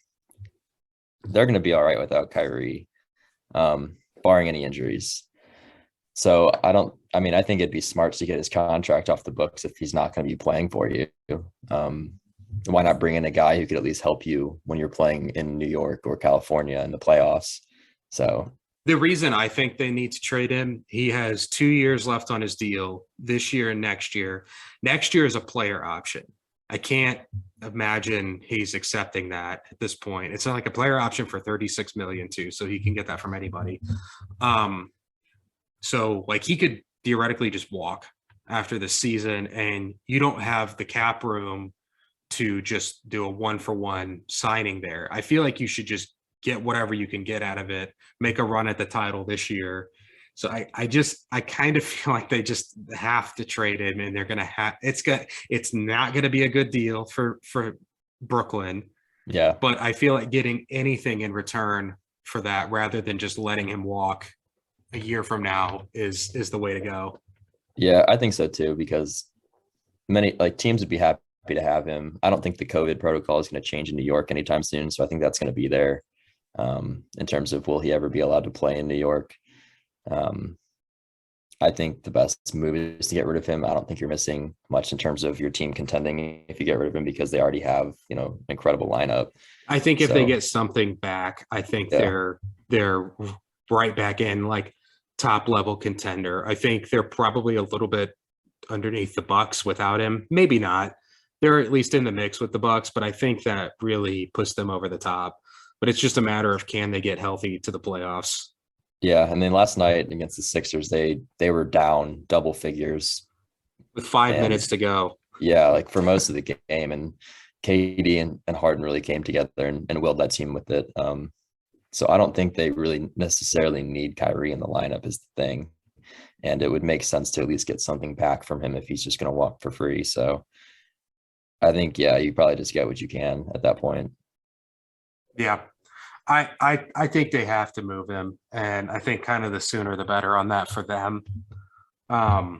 they're going to be all right without Kyrie, barring any injuries. So I think it'd be smart to get his contract off the books if he's not going to be playing for you. Why not bring in a guy who could at least help you when you're playing in New York or California in the playoffs? So the reason I think they need to trade him, he has 2 years left on his deal this year and next year. Next year is a player option. I can't imagine he's accepting that at this point. It's not like a player option for $36 million too, so he can get that from anybody. So like he could theoretically just walk after the season, and you don't have the cap room to just do a 1-for-1 signing there. I feel like you should just get whatever you can get out of it, make a run at the title this year. So I kind of feel like they just have to trade him, and they're going to have, it's not going to be a good deal for Brooklyn. Yeah. But I feel like getting anything in return for that rather than just letting him walk a year from now is the way to go. Yeah, I think so too, because many teams would be happy to have him. I don't think the COVID protocol is going to change in New York anytime soon. So I think that's going to be there in terms of will he ever be allowed to play in New York? I think the best move is to get rid of him. I don't think you're missing much in terms of your team contending if you get rid of him, because they already have, an incredible lineup. I think if they get something back, I think they're right back in like top level contender. I think they're probably a little bit underneath the Bucks without him. Maybe not. They're at least in the mix with the Bucks, but I think that really puts them over the top. But it's just a matter of, can they get healthy to the playoffs? Yeah, and then last night against the Sixers, they were down double figures with 5 minutes to go. Yeah, like for most of the game, and KD and Harden really came together and willed that team with it. So I don't think they really necessarily need Kyrie in the lineup is the thing. And it would make sense to at least get something back from him if he's just going to walk for free. So I think, you probably just get what you can at that point. Yeah. I think they have to move him, and I think kind of the sooner the better on that for them. I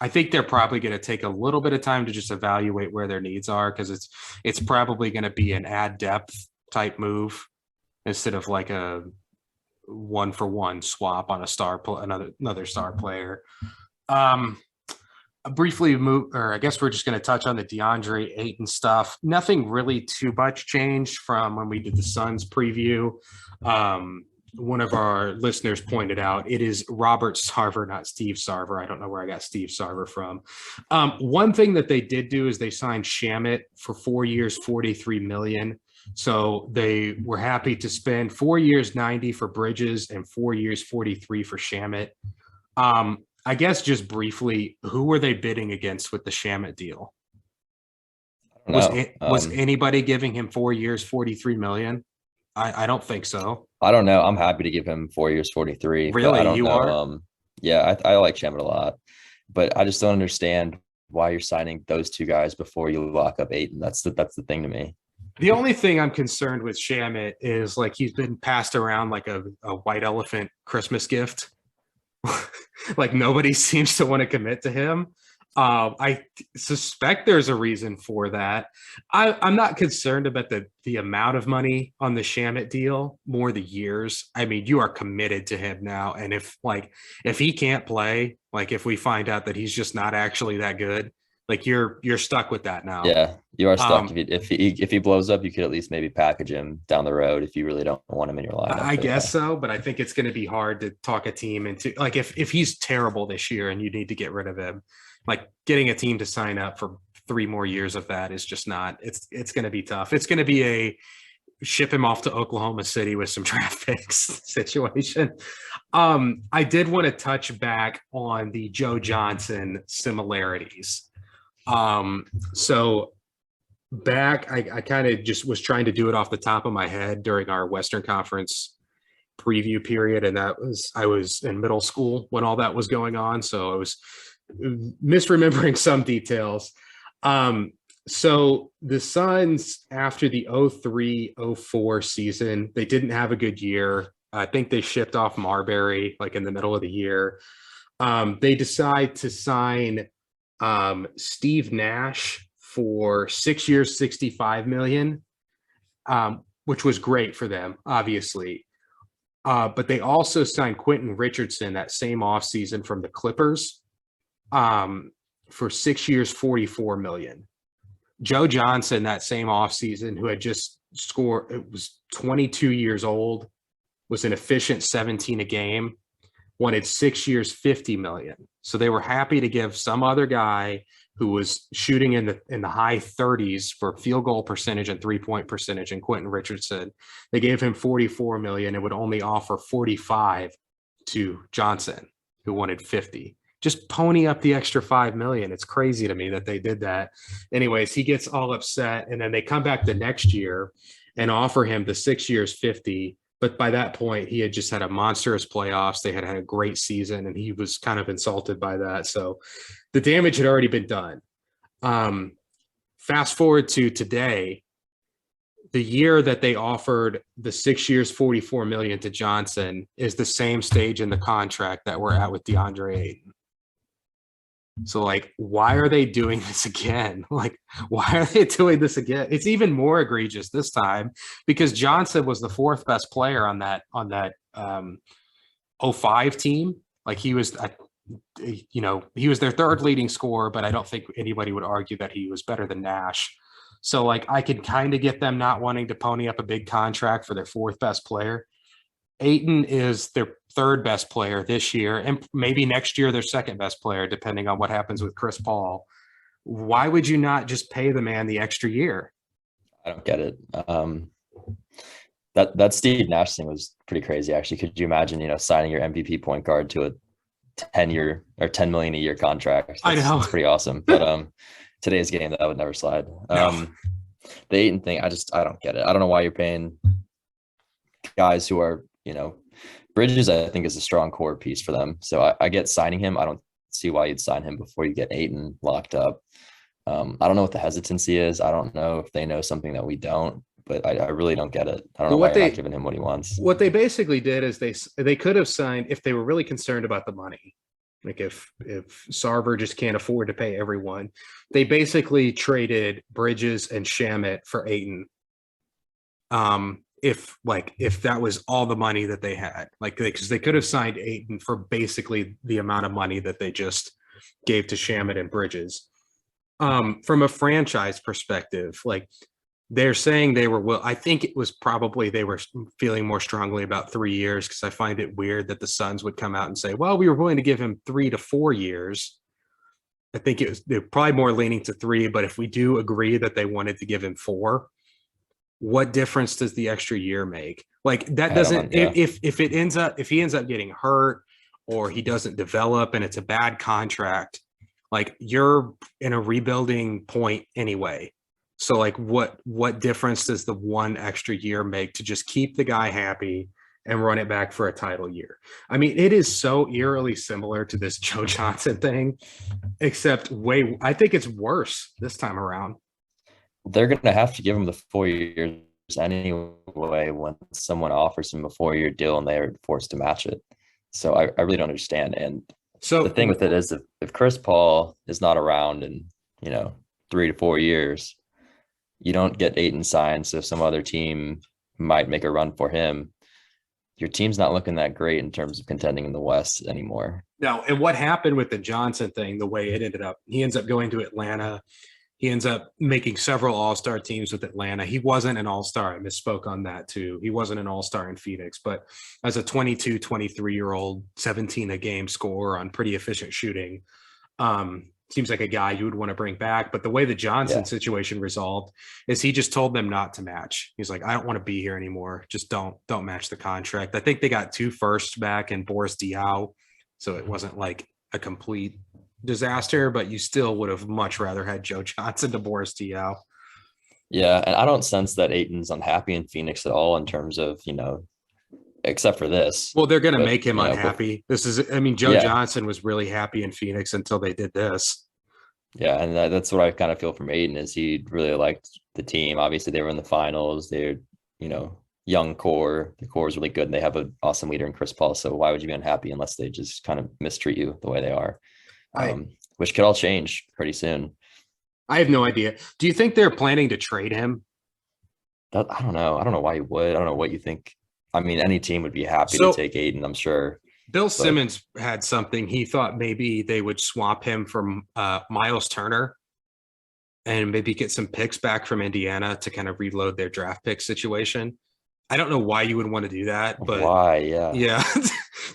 think they're probably going to take a little bit of time to just evaluate where their needs are, because it's probably going to be an add depth type move instead of like a 1-for-1 swap on another star player. Briefly I guess we're just going to touch on the DeAndre Ayton stuff. Nothing really too much changed from when we did the Suns preview. One of our listeners pointed out it is Robert Sarver, not Steve Sarver. I don't know where I got Steve Sarver from. One thing that they did do is they signed Shamet for 4 years, $43 million. So they were happy to spend 4 years, $90 for Bridges and 4 years, $43 for Shamet. I guess just briefly, who were they bidding against with the Shamet deal? Was anybody giving him 4 years, $43 million? I don't think so. I don't know. I'm happy to give him 4 years, 43. Really? I don't you know. are? I like Shamet a lot, but I just don't understand why you're signing those two guys before you lock up Ayton. That's the thing to me. The only thing I'm concerned with Shamet is like he's been passed around like a white elephant Christmas gift. Like nobody seems to want to commit to him. I suspect there's a reason for that. I'm not concerned about the amount of money on the Shamet deal, more the years. I mean, you are committed to him now. And if he can't play, like if we find out that he's just not actually that good, like you're stuck with that now. Yeah, you are stuck. If he blows up, you could at least maybe package him down the road if you really don't want him in your lineup. I guess so, but I think it's going to be hard to talk a team into, like if he's terrible this year and you need to get rid of him, like getting a team to sign up for 3 more years of that is just not. It's going to be tough. It's going to be a ship him off to Oklahoma City with some draft picks situation. I did want to touch back on the Joe Johnson similarities. So back, I kind of just was trying to do it off the top of my head during our Western Conference preview period. And I was in middle school when all that was going on. So I was misremembering some details. So the Suns, after the 03-04 season, they didn't have a good year. I think they shipped off Marbury like in the middle of the year. They decide to sign Steve Nash for 6 years, $65 million, which was great for them, obviously. But they also signed Quentin Richardson that same offseason from the Clippers for 6 years, $44 million. Joe Johnson that same offseason, who had just scored, it was 22 years old, was an efficient 17 a game, wanted 6 years, $50 million. So they were happy to give some other guy who was shooting in the high 30s for field goal percentage and 3-point percentage, and Quentin Richardson. They gave him $44 million and would only offer $45 to Johnson, who wanted $50. Just pony up the extra 5 million. It's crazy to me that they did that. Anyways, he gets all upset, and then they come back the next year and offer him the 6 years 50. But by that point, he had just had a monstrous playoffs. They had had a great season, and he was kind of insulted by that. So the damage had already been done. Fast forward to today, the year that they offered the 6 years, 44 million to Johnson is the same stage in the contract that we're at with Deandre Ayton. So like, why are they doing this again? Like, why are they doing this again? It's even more egregious this time because Johnson was the fourth best player on that 05 team. Like he was, he was their third leading scorer, but I don't think anybody would argue that he was better than Nash. So like, I could kind of get them not wanting to pony up a big contract for their fourth best player. Ayton is their third best player this year, and maybe next year their second best player, depending on what happens with Chris Paul. Why would you not just pay the man the extra year? I don't get it. That Steve Nash thing was pretty crazy, actually. Could you imagine, signing your MVP point guard to a 10-year or $10 million a year contract? I know. That's pretty awesome. But today's game, that would never slide. No. The Ayton thing, I don't get it. I don't know why you're paying guys who are, Bridges, I think, is a strong core piece for them. So I get signing him. I don't see why you'd sign him before you get Ayton locked up. I don't know what the hesitancy is. I don't know if they know something that we don't, but I really don't get it. I don't know why you're not giving him what he wants. What they basically did is they could have signed, if they were really concerned about the money, like if Sarver just can't afford to pay everyone, they basically traded Bridges and Shamet for Ayton. If that was all the money that they had, because they could have signed Ayton for basically the amount of money that they just gave to Shamet and Bridges. From a franchise perspective, they're saying I think it was probably they were feeling more strongly about 3 years, because I find it weird that the Suns would come out and say, well, we were willing to give him 3 to 4 years. I think they're probably more leaning to 3, but if we do agree that they wanted to give him 4, what difference does the extra year make? That doesn't, if he ends up getting hurt or he doesn't develop and it's a bad contract, you're in a rebuilding point anyway. So what difference does the one extra year make to just keep the guy happy and run it back for a title year? I mean, it is so eerily similar to this Joe Johnson thing, except I think it's worse this time around. They're going to have to give him the 4 years anyway when someone offers him a 4-year deal and they're forced to match it. So I really don't understand. And so the thing with it is if Chris Paul is not around in, 3 to 4 years, you don't get Ayton signed. So some other team might make a run for him. Your team's not looking that great in terms of contending in the West anymore. No. And what happened with the Johnson thing, the way it ended up, he ends up going to Atlanta. He ends up making several all-star teams with Atlanta. He wasn't an all-star. I misspoke on that too. He wasn't an all-star in Phoenix, but as a 22, 23-year-old, 17 a game scorer on pretty efficient shooting, seems like a guy you would want to bring back. But the way the Johnson situation resolved is he just told them not to match. He's like, I don't want to be here anymore. Just don't match the contract. I think they got 2 firsts back and Boris Diaw. So it wasn't like a complete disaster, but you still would have much rather had Joe Johnson to Boris Diaw. Yeah, and I don't sense that Ayton's unhappy in Phoenix at all in terms of, except for this. Well, they're going to make him unhappy. Joe Johnson was really happy in Phoenix until they did this. Yeah, and that's what I kind of feel from Ayton is he really liked the team. Obviously, they were in the finals. They're, young core. The core is really good, and they have an awesome leader in Chris Paul. So why would you be unhappy unless they just kind of mistreat you the way they are? Which could all change pretty soon. I have no idea. Do you think they're planning to trade him? I don't know. I don't know why you would. I don't know what you think. I mean, any team would be happy to take Ayton, I'm sure. Bill Simmons had something. He thought maybe they would swap him for Miles Turner and maybe get some picks back from Indiana to kind of reload their draft pick situation. I don't know why you would want to do that, but why? Yeah.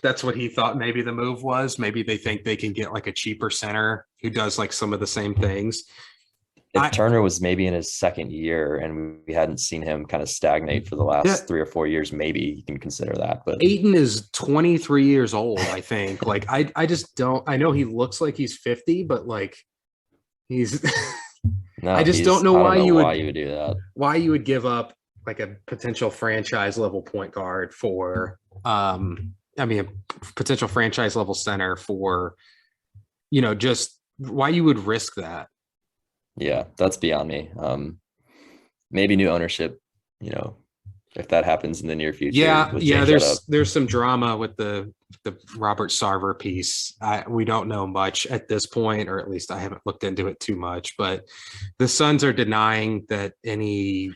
That's what he thought maybe the move was. Maybe they think they can get a cheaper center who does some of the same things. if Turner was maybe in his second year and we hadn't seen him kind of stagnate for the last 3 or 4 years, maybe you can consider that. But Ayton is 23 years old, I think. Like, I just don't. I know he looks like he's 50, but like he's. no, I just don't know I why don't know you why would you would do that. Why you would give up like a potential franchise level point guard for I mean, a potential franchise level center for, just why you would risk that. Yeah, that's beyond me. Maybe new ownership, if that happens in the near future. Yeah. There's some drama with the Robert Sarver piece. We don't know much at this point, or at least I haven't looked into it too much. But the Suns are denying that any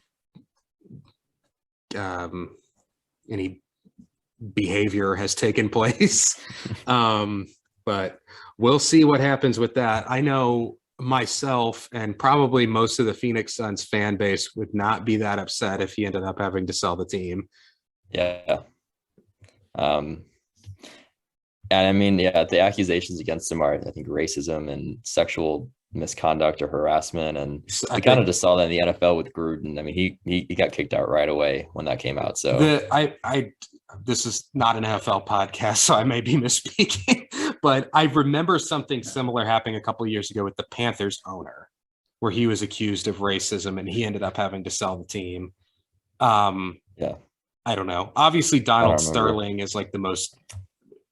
behavior has taken place. But we'll see what happens with that. I know myself and probably most of the Phoenix Suns fan base would not be that upset if he ended up having to sell the team. Yeah. And I mean, the accusations against him are, I think, racism and sexual misconduct or harassment. And I kind of just saw that in the NFL with Gruden. I mean, he got kicked out right away when that came out. So this is not an NFL podcast, so I may be misspeaking, but I remember something similar happening a couple of years ago with the Panthers owner, where he was accused of racism and he ended up having to sell the team. Yeah. I don't know. Obviously, Donald Sterling is like the most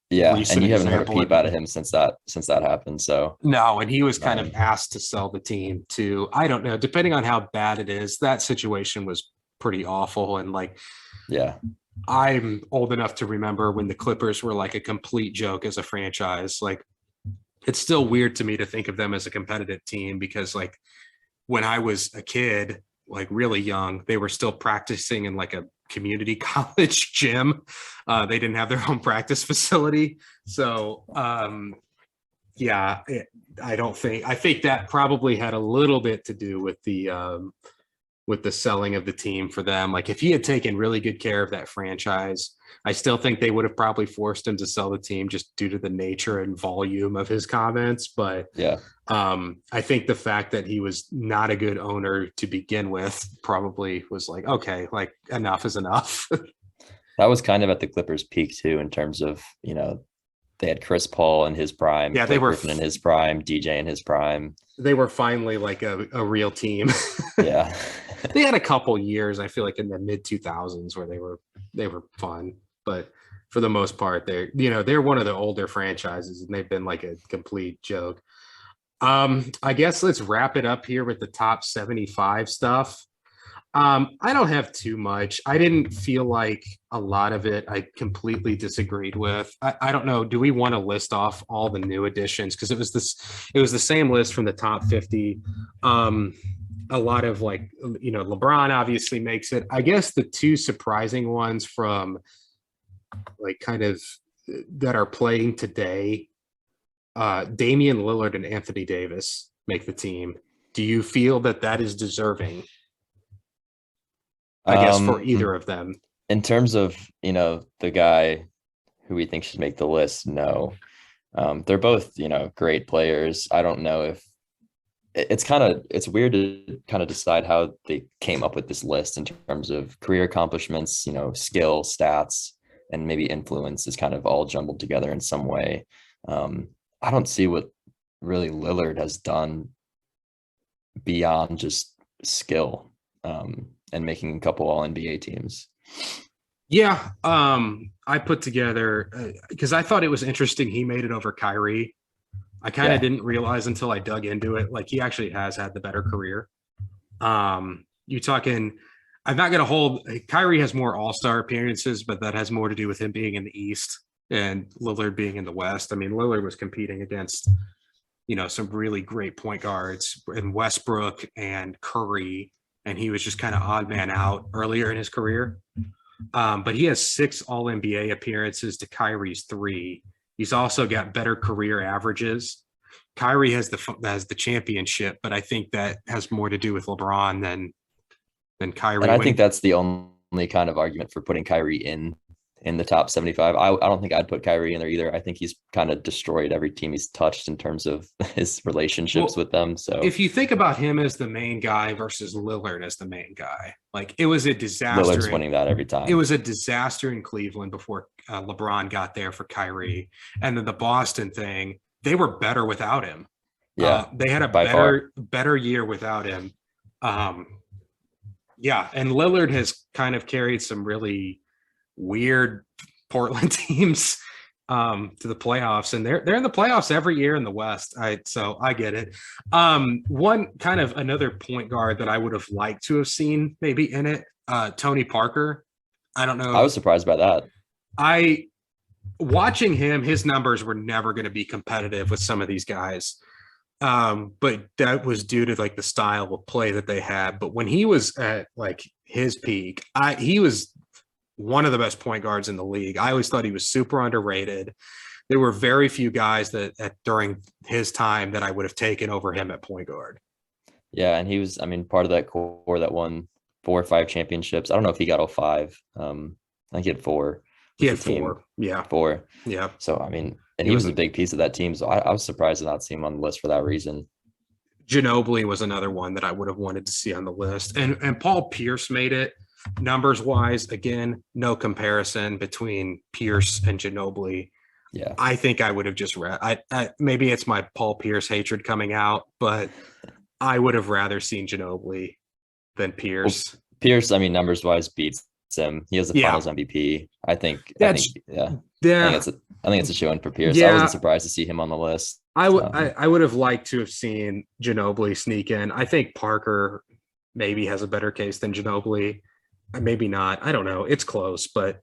and you haven't heard a peep out of him since that happened. So no, and he was kind of asked to sell the team to, I don't know, depending on how bad it is, that situation was pretty awful. And like, yeah, I'm old enough to remember when the Clippers were like a complete joke as a franchise. Like, it's still weird to me to think of them as a competitive team because like when I was a kid, like really young, they were still practicing in like a community college gym. They didn't have their own practice facility. So I think that probably had a little bit to do with the selling of the team for them. Like if he had taken really good care of that franchise, I still think they would have probably forced him to sell the team just due to the nature and volume of his comments. But I think the fact that he was not a good owner to begin with probably was like, okay, like enough is enough. That was kind of at the Clippers' peak too, in terms of, they had Chris Paul in his prime, they were Griffin in his prime, DJ in his prime. They were finally like a real team. Yeah. They had a couple years, I feel like in the mid 2000s where they were fun, but for the most part, they're one of the older franchises and they've been like a complete joke. I guess let's wrap it up here with the top 75 stuff. I don't have too much. I didn't feel like a lot of it I completely disagreed with. I don't know. Do we want to list off all the new additions? Because it was the same list from the top 50. A lot of like, LeBron obviously makes it. I guess the two surprising ones from like kind of that are playing today, Damian Lillard and Anthony Davis make the team. Do you feel that is deserving? I guess for either of them. In terms of, the guy who we think should make the list, no. They're both, great players. I don't know if it's weird to kind of decide how they came up with this list in terms of career accomplishments, skill, stats, and maybe influence is kind of all jumbled together in some way. I don't see what really Lillard has done beyond just skill. And making a couple all NBA teams. Yeah. I put together because I thought it was interesting. He made it over Kyrie. I kind of didn't realize until I dug into it. Like he actually has had the better career. I'm not going to hold Kyrie has more all-star appearances, but that has more to do with him being in the East and Lillard being in the West. I mean, Lillard was competing against, some really great point guards in Westbrook and Curry. And he was just kind of odd man out earlier in his career. But he has 6 All-NBA appearances to Kyrie's 3. He's also got better career averages. Kyrie has the championship, but I think that has more to do with LeBron than Kyrie. And I think that's the only kind of argument for putting Kyrie in in the top 75. I don't think I'd put Kyrie in there either. I think he's kind of destroyed every team he's touched in terms of his relationships with them. So if you think about him as the main guy versus Lillard as the main guy, like it was a disaster. Lillard's winning that every time. It was a disaster in Cleveland before LeBron got there for Kyrie. And then the Boston thing, they were better without him. Yeah, they had a better year without him. Yeah, and Lillard has kind of carried some really weird Portland teams to the playoffs, and they're in the playoffs every year in the West. So I get it. One kind of another point guard that I would have liked to have seen maybe in it, Tony Parker. I don't know. I was surprised by that. Watching him, his numbers were never going to be competitive with some of these guys. But that was due to like the style of play that they had. But when he was at like his peak, he was one of the best point guards in the league. I always thought he was super underrated. There were very few guys that during his time that I would have taken over him at point guard. Yeah, and he was, I mean, part of that core that won 4 or 5 championships. I don't know if he got all 5. I think he had 4. He had 4. Yeah. 4. Yeah. So, I mean, and he was a big piece of that team. So I was surprised to not see him on the list for that reason. Ginobili was another one that I would have wanted to see on the list. And Paul Pierce made it. Numbers wise, again, no comparison between Pierce and Ginobili. Yeah. I think I would have just maybe it's my Paul Pierce hatred coming out, but I would have rather seen Ginobili than Pierce. Well, Pierce, I mean, numbers wise beats him. He has the finals MVP. I think I think it's a show in for Pierce. I wasn't surprised to see him on the list. I would have liked to have seen Ginobili sneak in. I think Parker maybe has a better case than Ginobili. Maybe not. I don't know. It's close, but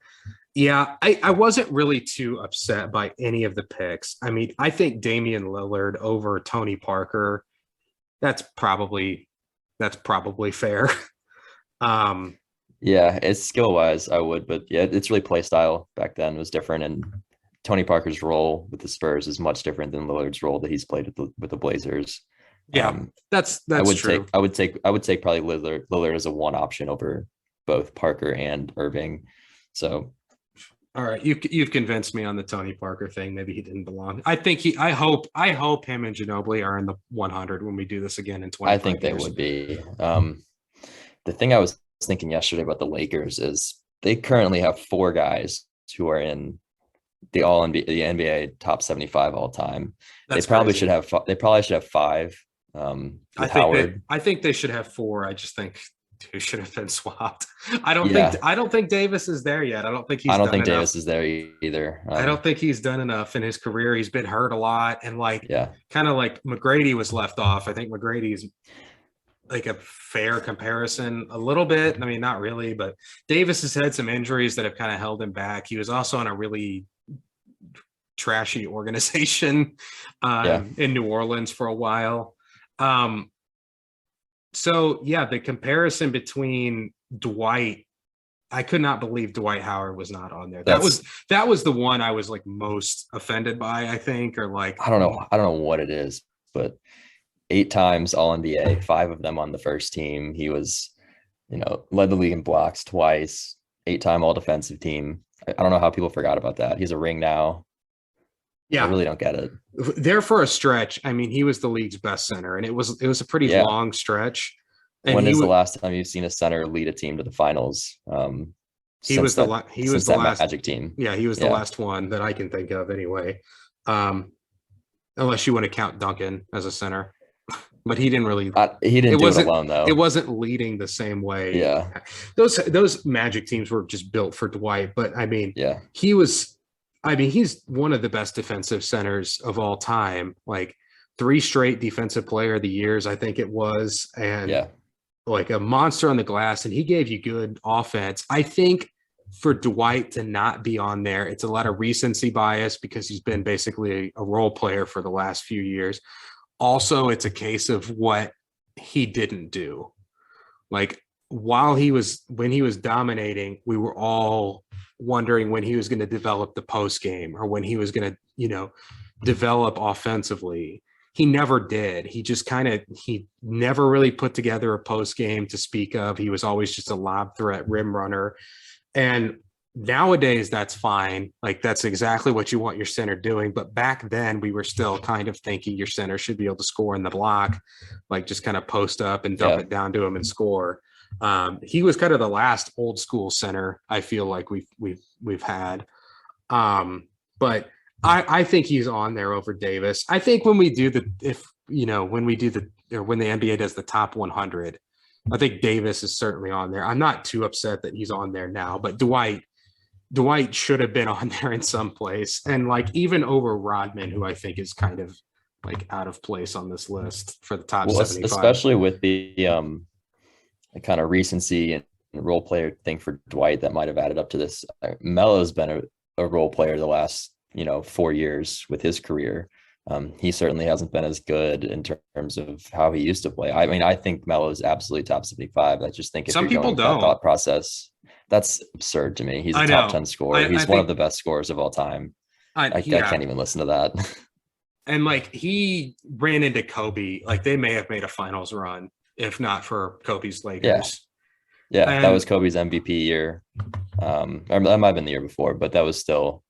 yeah, I wasn't really too upset by any of the picks. I mean, I think Damian Lillard over Tony Parker, that's probably fair. Yeah, it's skill wise, I would, but yeah, it's really play style back then was different, and Tony Parker's role with the Spurs is much different than Lillard's role that he's played with the Blazers. Yeah, that's true. I would take probably Lillard as a one option over both Parker and Irving. So, all right, you've convinced me on the Tony Parker thing. Maybe he didn't belong. I hope him and Ginobili are in the 100 when we do this again in 20. I think they would be. The thing I was thinking yesterday about the Lakers is they currently have 4 guys who are in the NBA top 75 all time. They probably should have 5. I think they should have 4. I just think 2 should have been swapped. I don't think Davis is there yet. I don't think Davis is there either. I don't think he's done enough in his career. He's been hurt a lot, and kind of like McGrady was left off. I think McGrady's like a fair comparison a little bit. I mean, not really, but Davis has had some injuries that have kind of held him back. He was also on a really trashy organization in New Orleans for a while. So yeah, the comparison between Dwight, I could not believe Dwight Howard was not on there. That was the one I was like most offended by, I think, or like, I don't know what it is, but 8 times all NBA, 5 of them on the first team. He was, led the league in blocks twice, 8-time all defensive team. I don't know how people forgot about that. He's a ring now. Yeah, I really don't get it. There for a stretch, I mean, he was the league's best center, and it was a pretty long stretch. And when is the last time you've seen a center lead a team to the finals? He was the last Magic team. Yeah, he was the last one that I can think of anyway. Unless you want to count Duncan as a center. But he didn't really. He didn't do it alone, though. It wasn't leading the same way. Yeah, those Magic teams were just built for Dwight. But I mean, he was. I mean, he's one of the best defensive centers of all time. Like 3 straight defensive player of the years, I think it was, and like a monster on the glass. And he gave you good offense. I think for Dwight to not be on there, it's a lot of recency bias because he's been basically a role player for the last few years. Also, it's a case of what he didn't do. Like when he was dominating, we were all wondering when he was going to develop the post game or when he was going to, develop offensively. He never did. He just he never really put together a post game to speak of. He was always just a lob threat rim runner. And Nowadays, that's fine. Like that's exactly what you want your center doing. But back then, we were still kind of thinking your center should be able to score in the block, like just kind of post up and dump it down to him and score. He was kind of the last old school center I feel like we've had. But I think he's on there over Davis. I think when we do when the NBA does the top 100, I think Davis is certainly on there. I'm not too upset that he's on there now, but Dwight should have been on there in some place, and like even over Rodman, who I think is kind of like out of place on this list for the top 75. Especially with the kind of recency and role player thing for Dwight that might have added up to this. Melo's been a role player the last 4 years with his career. He certainly hasn't been as good in terms of how he used to play. I mean, I think Melo is absolutely top 75. I just think if some people don't. That thought process, that's absurd to me. He's a top 10 scorer. He's one of the best scorers of all time. I can't even listen to that. And like he ran into Kobe, like they may have made a finals run if not for Kobe's Lakers. Yeah, that was Kobe's MVP year. Or that might have been the year before, but that was still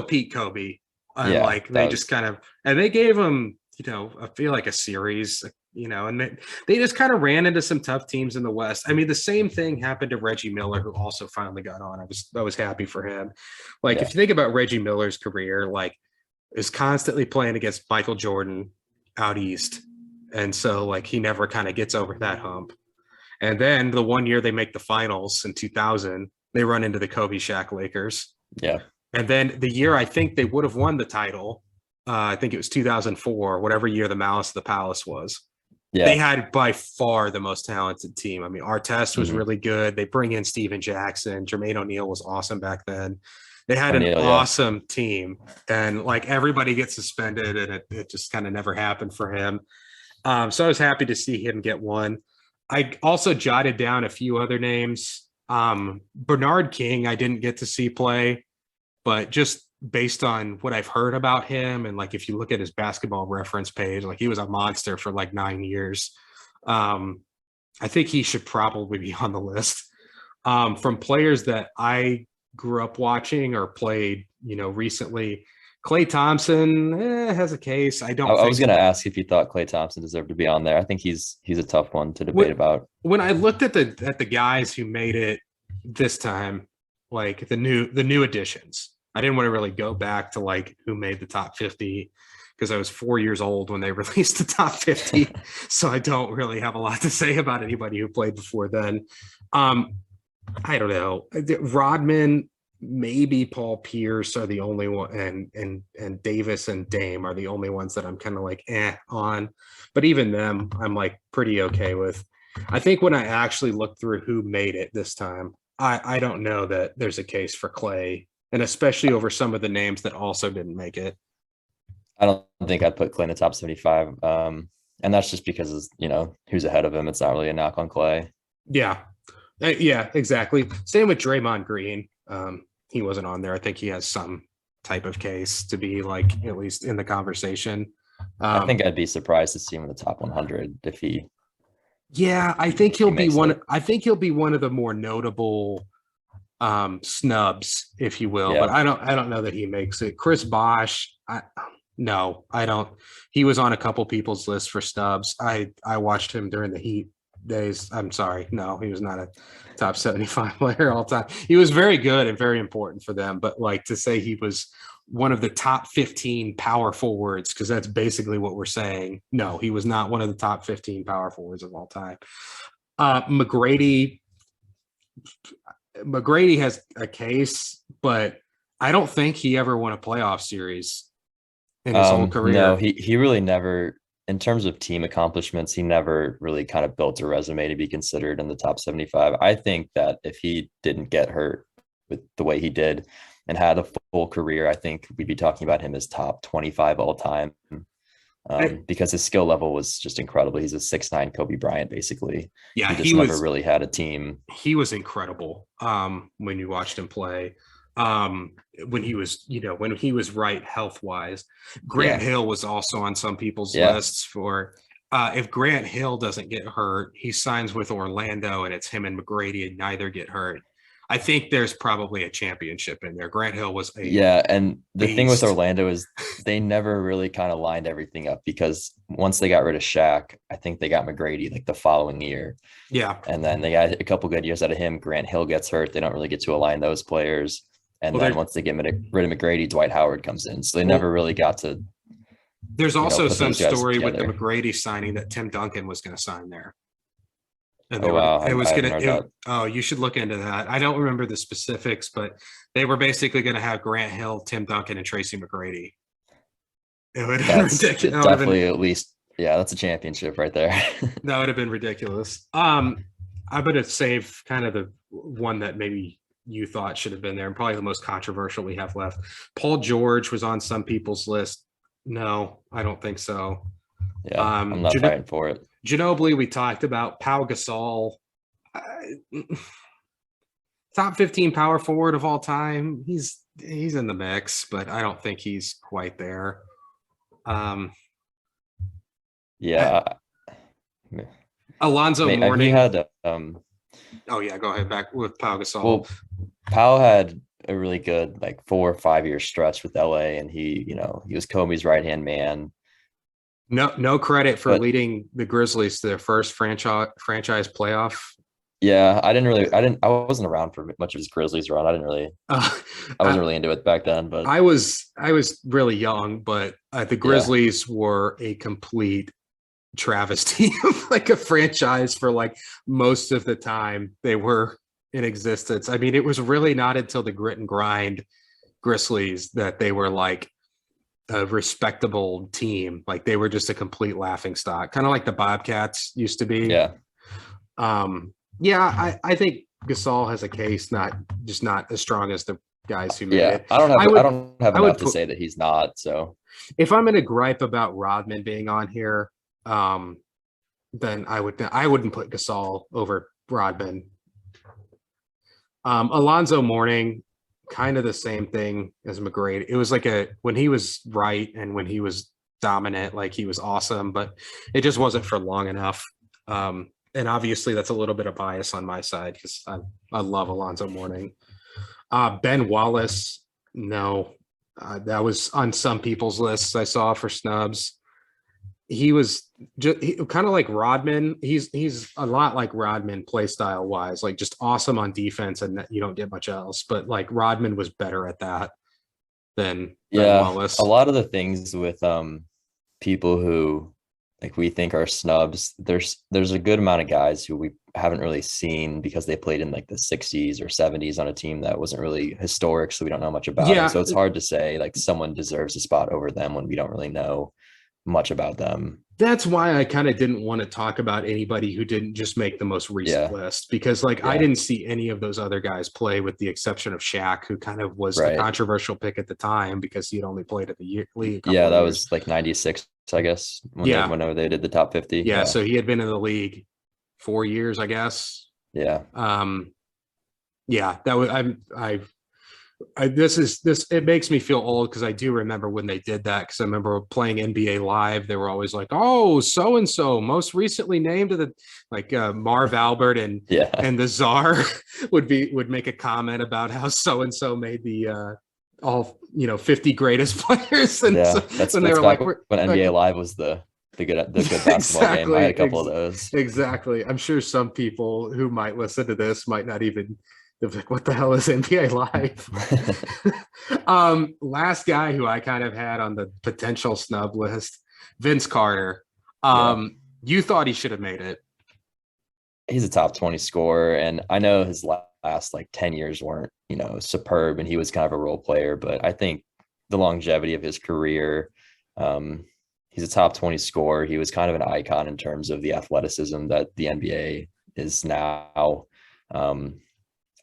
Pete Kobe. And they just kind of, and they gave him, I feel like a series, and they just kind of ran into some tough teams in the West. I mean, the same thing happened to Reggie Miller, who also finally got on. I was happy for him. If you think about Reggie Miller's career, like is constantly playing against Michael Jordan out East. And so like, he never kind of gets over that hump. And then the one year they make the finals in 2000, they run into the Kobe Shaq Lakers. Yeah. And then the year I think they would have won the title, I think it was 2004, whatever year the Malice of the Palace was. Yeah. They had by far the most talented team. I mean, Artest was really good. They bring in Steven Jackson. Jermaine O'Neal was awesome back then. They had an awesome team. And like everybody gets suspended and it just kind of never happened for him. So I was happy to see him get one. I also jotted down a few other names. Bernard King, I didn't get to see play. But just based on what I've heard about him, and like if you look at his basketball reference page, like he was a monster for like 9 years. I think he should probably be on the list. From players that I grew up watching or played, recently, Klay Thompson has a case. I was going to ask if you thought Klay Thompson deserved to be on there. I think he's a tough one to debate about. When I looked at the guys who made it this time, like the new additions. I didn't want to really go back to like who made the top 50 because I was 4 years old when they released the top 50. So I don't really have a lot to say about anybody who played before then. I don't know. Rodman, maybe Paul Pierce are the only one, and Davis and Dame are the only ones that I'm kind of like on. But even them, I'm like pretty okay with. I think when I actually looked through who made it this time, I don't know that there's a case for Klay, and especially over some of the names that also didn't make it. I don't think I'd put Klay in the top 75. And that's just because, who's ahead of him. It's not really a knock on Klay. Yeah. Yeah, exactly. Same with Draymond Green. He wasn't on there. I think he has some type of case to be like at least in the conversation. I think I'd be surprised to see him in the top 100 if he. Yeah, I think he'll be one. I think he'll be one of the more notable snubs, if you will. Yeah. But I don't know that he makes it. Chris Bosh, no, I don't. He was on a couple people's lists for snubs. I watched him during the Heat days. I'm sorry, no, he was not a top 75 player all time. He was very good and very important for them. But like to say he was one of the top 15 power forwards, because that's basically what we're saying. No, he was not one of the top 15 power forwards of all time. McGrady has a case, but I don't think he ever won a playoff series in his whole career. No, he really never, in terms of team accomplishments, he never really kind of built a resume to be considered in the top 75. I think that if he didn't get hurt with the way he did and had a full career, I think we'd be talking about him as top 25 all time. Because his skill level was just incredible. He's a 6'9" Kobe Bryant, basically. Yeah, he never really had a team. He was incredible when you watched him play. When he was right health wise. Grant Hill was also on some people's lists for if Grant Hill doesn't get hurt, he signs with Orlando and it's him and McGrady and neither get hurt. I think there's probably a championship in there. Grant Hill was a Yeah, and the thing with beast. Orlando is they never really kind of lined everything up because once they got rid of Shaq, I think they got McGrady like the following year. Yeah. And then they got a couple good years out of him. Grant Hill gets hurt. They don't really get to align those players. And Well, then once they get rid of McGrady, Dwight Howard comes in. So they well, never really got to, there's also put some those guys story with the together. McGrady signing that Tim Duncan was going to sign there. And Oh, wow. it was I going hadn't heard to, oh, you should look into that. I don't remember the specifics, but they were basically going to have Grant Hill, Tim Duncan, and Tracy McGrady. It would have been That's ridiculous. definitely at least, yeah, that's a championship right there. That would have been ridiculous. I'm going to save kind of the one that maybe you thought should have been there and probably the most controversial we have left. Paul George was on some people's list. No, I don't think so. Yeah, I'm not fighting for it. Ginobili, we talked about. Pau Gasol, top 15 power forward of all time. He's in the mix, but I don't think he's quite there. Yeah. Alonzo Mourning. He had oh yeah, go ahead. Back with Pau Gasol. Well, Pau had a really good like 4 or 5 year stretch with LA, and he was Kobe's right hand man. No credit for leading the Grizzlies to their first franchise playoff. Yeah, I wasn't around for much of his Grizzlies run. I wasn't really into it back then, but I was really young, but the Grizzlies were a complete travesty of like a franchise for like most of the time they were in existence. I mean, it was really not until the grit and grind Grizzlies that they were like a respectable team. Like they were just a complete laughing stock, kind of like the Bobcats used to be. Yeah. I think Gasol has a case, not as strong as the guys who made it. I don't have enough to say that he's not. So if I'm going to gripe about Rodman being on here, then I wouldn't put Gasol over Rodman. Alonzo Mourning, kind of the same thing as McGrady. It was like when he was right and when he was dominant, like he was awesome, but it just wasn't for long enough. And obviously that's a little bit of bias on my side because I love Alonzo Mourning. Ben Wallace, no, that was on some people's lists I saw for snubs. He was just kind of like Rodman. He's a lot like Rodman play style wise, like just awesome on defense, and you don't get much else. But like Rodman was better at that than Wallace. A lot of the things with people who like we think are snubs, there's a good amount of guys who we haven't really seen because they played in like the 60s or 70s on a team that wasn't really historic, so we don't know much about it. So it's hard to say like someone deserves a spot over them when we don't really know much about them. That's why I kind of didn't want to talk about anybody who didn't just make the most recent list, because I didn't see any of those other guys play with the exception of Shaq, who kind of was the controversial pick at the time because he'd only played at the league. Yeah, that was like 96, I guess, whenever they did the top 50. Yeah, so he had been in the league 4 years, I guess. Yeah. That was it makes me feel old because I do remember when they did that, because I remember playing NBA Live. They were always like, oh, so and so most recently named to the Marv Albert and the Czar would make a comment about how so and so made the all 50 greatest players. And that's when they were like, when NBA Live was the good basketball game. I had a couple of those. Exactly. I'm sure some people who might listen to this might not even. Like, what the hell is NBA Live? Last guy who I kind of had on the potential snub list, Vince Carter. You thought he should have made it. He's a top 20 scorer, and I know his last like 10 years weren't, superb, and he was kind of a role player, but I think the longevity of his career, he's a top 20 scorer. He was kind of an icon in terms of the athleticism that the NBA is now.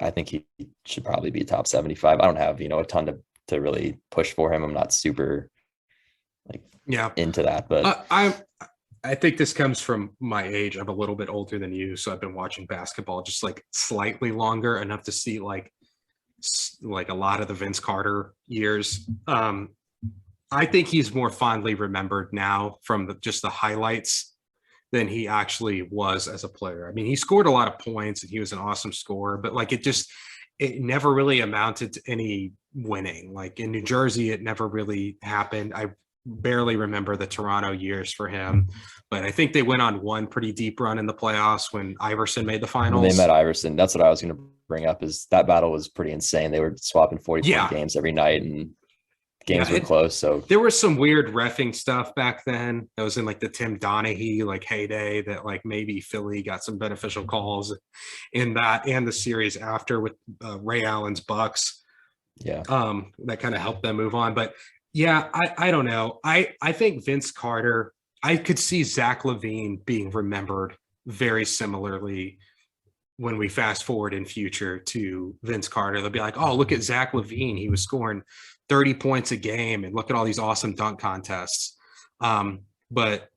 I think he should probably be top 75. I don't have, a ton to really push for him. I'm not super into that, but I think this comes from my age. I'm a little bit older than you, so I've been watching basketball just like slightly longer, enough to see like a lot of the Vince Carter years. I think he's more fondly remembered now from just the highlights than he actually was as a player. I mean, he scored a lot of points and he was an awesome scorer, but it never really amounted to any winning. Like in New Jersey, it never really happened. I barely remember the Toronto years for him, but I think they went on one pretty deep run in the playoffs when Iverson made the finals. When they met Iverson, that's what I was going to bring up, is that battle was pretty insane. They were swapping 40-point games every night, and games were close. So there was some weird reffing stuff back then. That was in like the Tim Donaghy like heyday, that like maybe Philly got some beneficial calls in that and the series after with Ray Allen's Bucks. Yeah. That kind of helped them move on. But yeah, I don't know. I think Vince Carter, I could see Zach LaVine being remembered very similarly when we fast forward in future to Vince Carter. They'll be like, oh, look at Zach LaVine. He was scoring 30 points a game and look at all these awesome dunk contests. But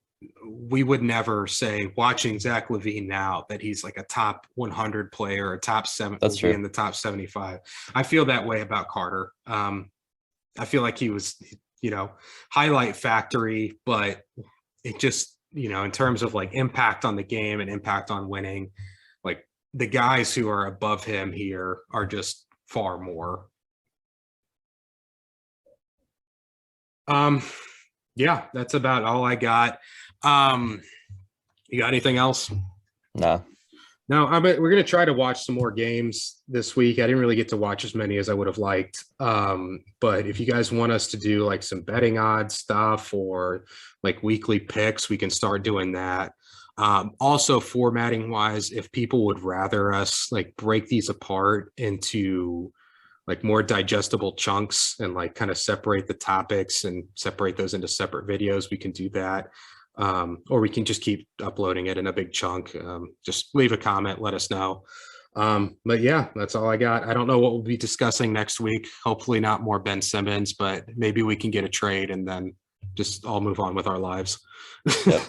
we would never say, watching Zach LaVine now, that he's like a top 100 player or top 7 in the top 75. I feel that way about Carter. I feel like he was, highlight factory, but it just, in terms of like impact on the game and impact on winning, like the guys who are above him here are just far more. Yeah, that's about all I got. You got anything else? No, we're going to try to watch some more games this week. I didn't really get to watch as many as I would have liked. But if you guys want us to do like some betting odds stuff or like weekly picks, we can start doing that. Also, formatting wise, if people would rather us like break these apart into like more digestible chunks and like kind of separate the topics and separate those into separate videos, we can do that. Or we can just keep uploading it in a big chunk. Just leave a comment, let us know. But yeah, that's all I got. I don't know what we'll be discussing next week. Hopefully not more Ben Simmons, but maybe we can get a trade and then just all move on with our lives. Yep.